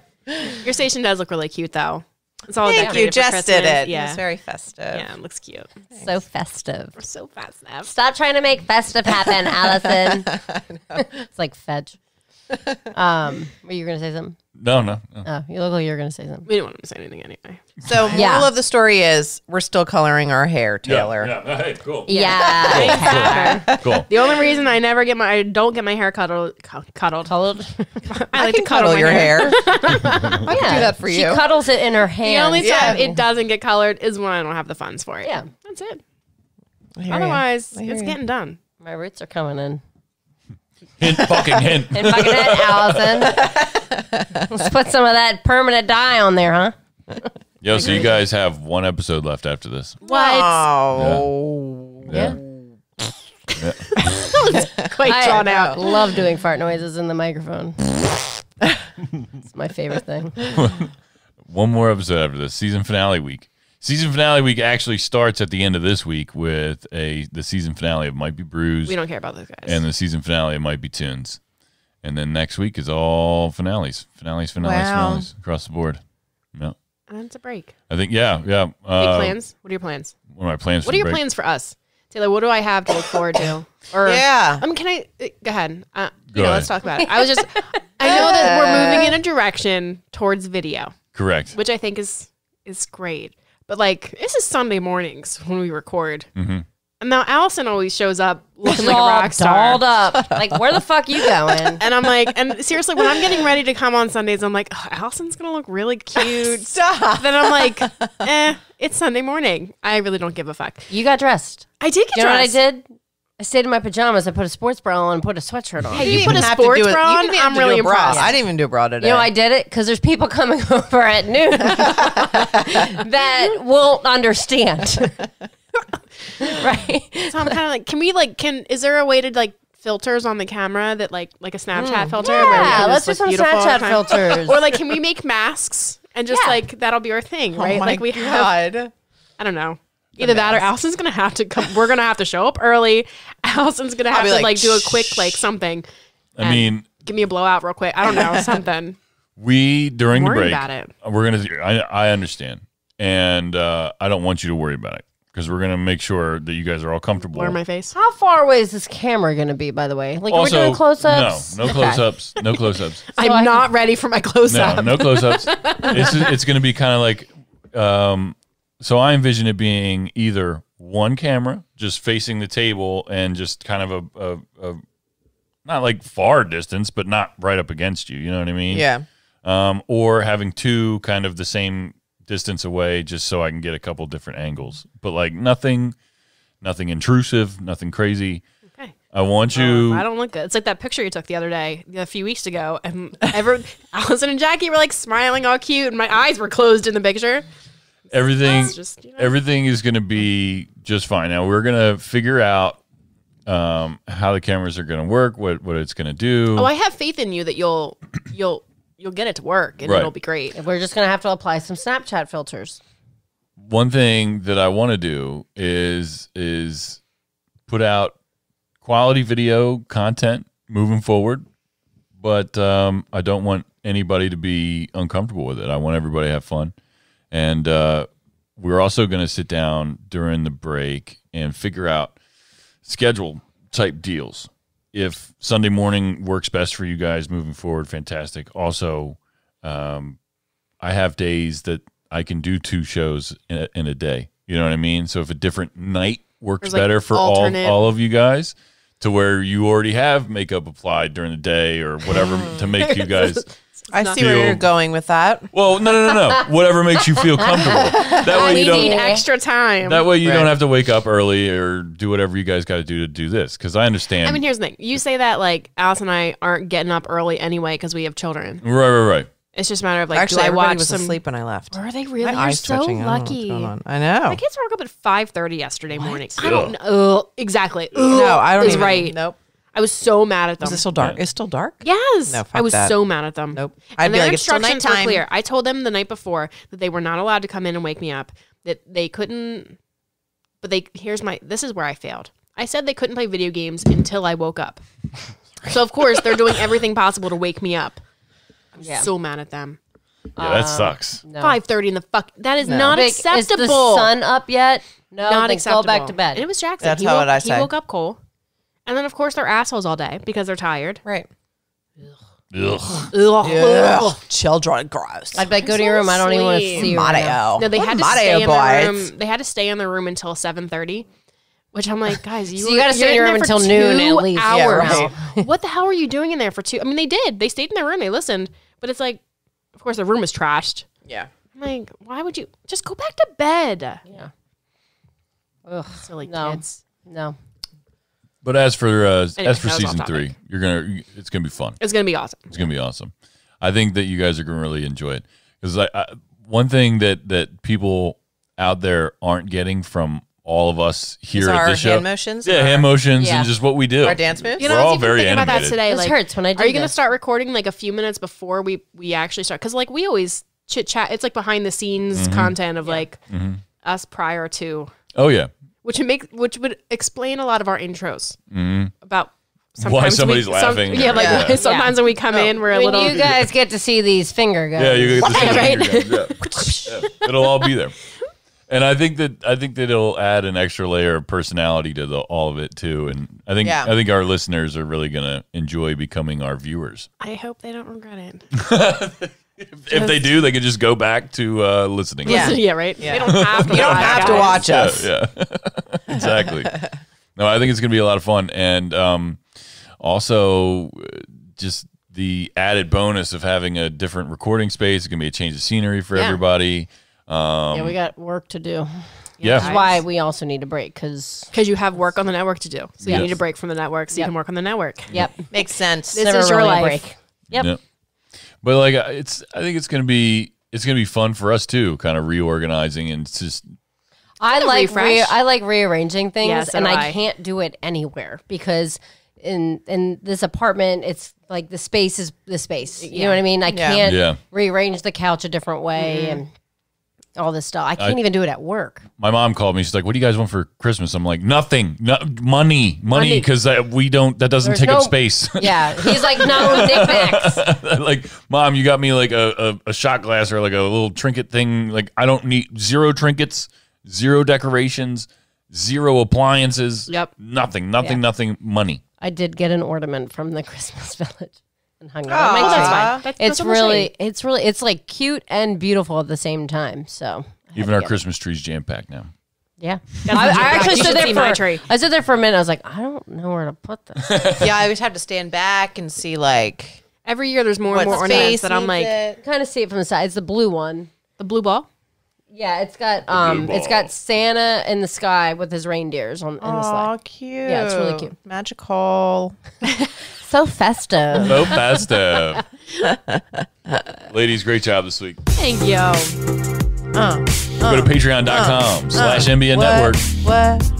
Your station does look really cute, though. It's all Thank you. decorated for Jess did Christmas. it. It Yeah, was very festive. yeah, it looks cute. So festive. We're so festive. Stop trying to make festive happen, Allison. It's like fetch. Were you gonna say something? No, no. Oh, you look like you were gonna say something. We didn't want to say anything anyway. So, Yeah. moral of the story is, we're still coloring our hair, Taylor. Yeah. Hey, cool. Yeah. Cool. The only reason I don't get my hair cuddled. Colored. I like to Can cuddle my your hair. I do that for She you. cuddles it in her The hand. only Yeah. time it doesn't get colored is when I don't have the funds for it. Yeah. That's it. I hear ya. Otherwise, I hear it's ya. getting done. My roots are coming in. Hint, fucking hint. And fucking head, Allison. Let's put some of that permanent dye on there, huh? Yo, so you guys have one episode left after this. Oh. Yeah. Quite I drawn out. love doing fart noises in the microphone. It's my favorite thing. One more episode after this. Season finale week. Season finale week actually starts at the end of this week with the season finale of Might Be Bruised We don't care about those guys. and the season finale of Might Be Tunes. And then next week is all finales. Finales Wow. across the board. Yeah. It's a break. I think, yeah. Big plans? What are your plans? One of my plans. What are your plans for us? Taylor, what do I have to look forward to? Or Yeah. can I go ahead? Go Let's ahead. talk about it. I know that we're moving in a direction towards video, Correct. which I think is great. But like, this is Sunday mornings when we record. Mm-hmm. And now Allison always shows up looking She's like a all rock star. dolled up. Like, where the fuck you going? And I'm like, and seriously, when I'm getting ready to come on Sundays, I'm like, oh, Allison's going to look really cute. Stop. Then I'm like, it's Sunday morning. I really don't give a fuck. You got dressed. I did get You know what I dressed. did? I stayed in my pajamas. I put a sports bra on and put a sweatshirt on. Hey, You you put a didn't have to sports do it- bra you on? didn't have I'm to do really a bra. impressed. I didn't even do a bra today. You know, I did it because there's people coming over at noon that won't understand. Right? So I'm kind of like, is there a way to like filters on the camera that like a Snapchat filter? where we Yeah, can let's just do look some beautiful all the Snapchat time? filters. Or like, can we make masks and just Yeah. like, that'll be our thing, right? Oh my like we have, God. I don't know. Either that or Allison's going to have to come. We're going to have to show up early. Allison's going to have be to like, like do a quick, like something. I and mean, give me a blowout real quick. I don't know, something. we during the Worry break, about it. we're gonna. I understand, and I don't want you to worry about it because we're gonna make sure that you guys are all comfortable. Blur my face. How far away is this camera going to be, by the way? Like, Also, we're doing close-ups? no Okay. close-ups, no close-ups. I'm I not ready for my close No, up. no close-ups. It's going to be kind of like, so I envision it being either one camera just facing the table and just kind of a not like far distance, but not right up against you. You know what I mean? Yeah. Or having two kind of the same distance away, just so I can get a couple different angles. But like nothing intrusive, nothing crazy. Okay. I want you. I don't look good. It's like that picture you took the other day, a few weeks ago, and Allison and Jackie were like smiling all cute, and my eyes were closed in the picture. Everything, It's just, everything is going to be just fine. Now we're going to figure out how the cameras are going to work, what it's going to do. Oh, I have faith in you that you'll get it to work, and Right. it'll be great. We're just going to have to apply some Snapchat filters. One thing that I want to do is put out quality video content moving forward, but I don't want anybody to be uncomfortable with it. I want everybody to have fun. And we're also going to sit down during the break and figure out schedule type deals. If Sunday morning works best for you guys moving forward, fantastic. Also, I have days that I can do 2 shows in a day. You know what I mean? So if a different night works There's, like, better for alternate- all of you guys, to where you already have makeup applied during the day or whatever to make you guys. I see where feel- you're going with that. Well, no. Whatever makes you feel comfortable. That way you We need don't. extra time. That way you Right. don't have to wake up early or do whatever you guys got to do this. Because I understand. I mean, here's the thing. You say that like Alice and I aren't getting up early anyway because we have children. right. It's just a matter of like, Actually, do I everybody watch was some? asleep when I left. Are they really? My You're eyes so twitching. I don't know what's lucky. going on. I know. My kids woke up at 5:30 yesterday morning. I Ugh. don't know. Exactly. No, I don't is even. right. Nope. I was so mad at them. Is it still dark? It's still dark? Yes. No, fuck I was that. so mad at them. Nope. I'd And be their like, it's still instructions were nighttime. clear. I told them the night before that they were not allowed to come in and wake me up. That they couldn't. But this is where I failed. I said they couldn't play video games until I woke up. So of course they're doing everything possible to wake me up. I'm Yeah. so mad at them. Yeah, that sucks. No. 5:30 in the fuck. That is not Vic, acceptable. Is the sun up yet? No, Not then acceptable. go back to bed. And it was Jackson. That's he how woke, I he say. woke up cold. And then of course they're assholes all day because they're tired. Right. Ugh. Ugh. Ugh. Children, gross. I'd be like, go to your room. I don't even want to Sweet. see you right now. Mario. No, they had to Mario stay in their boys. room. They had to stay in their room until 7:30, which I'm like, guys, So you gotta stay in your room until noon at least. Yeah, Hours. right. What the hell were you doing in there for 2? I mean, they did. They stayed in their room. They listened, but it's like, of course, their room was trashed. Yeah. I'm like, why would you just go back to bed? Yeah. Ugh. Silly No. kids. No. But as for that was season off topic. 3, it's gonna be fun. It's gonna be awesome. It's gonna be awesome. I think that you guys are gonna really enjoy it because one thing that people out there aren't getting from all of us here at our this show, hand motions? yeah, Our- hand motions Yeah. and just what we do. Our dance moves? You know, We're I was all even very thinking about that animated. today. This Like, hurts when I do are you going to this. start recording like a few minutes before we actually start? Because like we always chit chat. It's like behind the scenes content of like us prior to, Oh yeah, which would explain a lot of our intros about Why somebody's laughing. Sometimes when we come in, we're a When little. you guys get to see these finger guns. Yeah, you get to see right? the finger guns. Yeah. Yeah. It'll all be there. And I think that it'll add an extra layer of personality to all of it too. And I think our listeners are really gonna enjoy becoming our viewers. I hope they don't regret it. If they do, they can just go back to listening. Yeah. Yeah, right. Yeah. They don't have to. You don't have to watch us. Yeah, exactly. No, I think it's gonna be a lot of fun, and also just the added bonus of having a different recording space. It's gonna be a change of scenery for everybody. Yeah, we got work to do. Yeah. That's why we also need a break because you have work on the network to do. So you need a break from the network so you can work on the network. Yep, Makes sense. This never is your really a life. break. Yep. But like I think it's gonna be fun for us too, kind of reorganizing and it's just. I refresh. like rearranging things, Yeah, so and do I I. can't do it anywhere because in this apartment, it's like the space is the space. You know what I mean? I can't rearrange the couch a different way and all this stuff. I can't even do it at work. My mom called me. She's like, "What do you guys want for Christmas?" I'm like, "Nothing. money, because we don't. That doesn't take up space." Yeah, he's like, no knickknacks. Like, Mom, you got me like a shot glass or like a little trinket thing. Like, I don't need 0 trinkets, 0 decorations, 0 appliances. Yep. Nothing. Money. I did get an ornament from the Christmas village and hung it Oh, on my that's tree. fine. It's really it's like cute and beautiful at the same time. So Even our Christmas tree's jam packed now. yeah, I actually stood there my tree. I stood there for a minute. I was like, I don't know where to put this. Yeah, I always have to stand back and see like Every year there's more and more what ornaments space that I'm like, Kind of see it from the side. It's the blue one. the blue ball. Yeah, it's got blue it's ball. got Santa in the sky with his reindeers on in the slide. Oh, cute. Yeah, it's really cute. Magical. So festive. So festive. Ladies, great job this week. Thank you. Go to patreon.com/MBN Network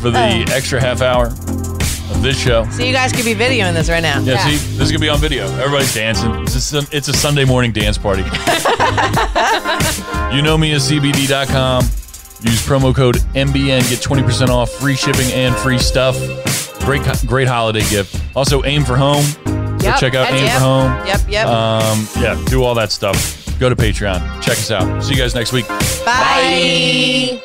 for the extra half hour of this show. So you guys could be videoing this right now. Yeah, see, this is going to be on video. Everybody's dancing. It's a Sunday morning dance party. You know me as CBD.com. Use promo code MBN. Get 20% off, free shipping, and free stuff. Great holiday gift. Also, Aim for Home. Go check out Aim for Home. Yep. Yeah, do all that stuff. Go to Patreon. Check us out. See you guys next week. Bye.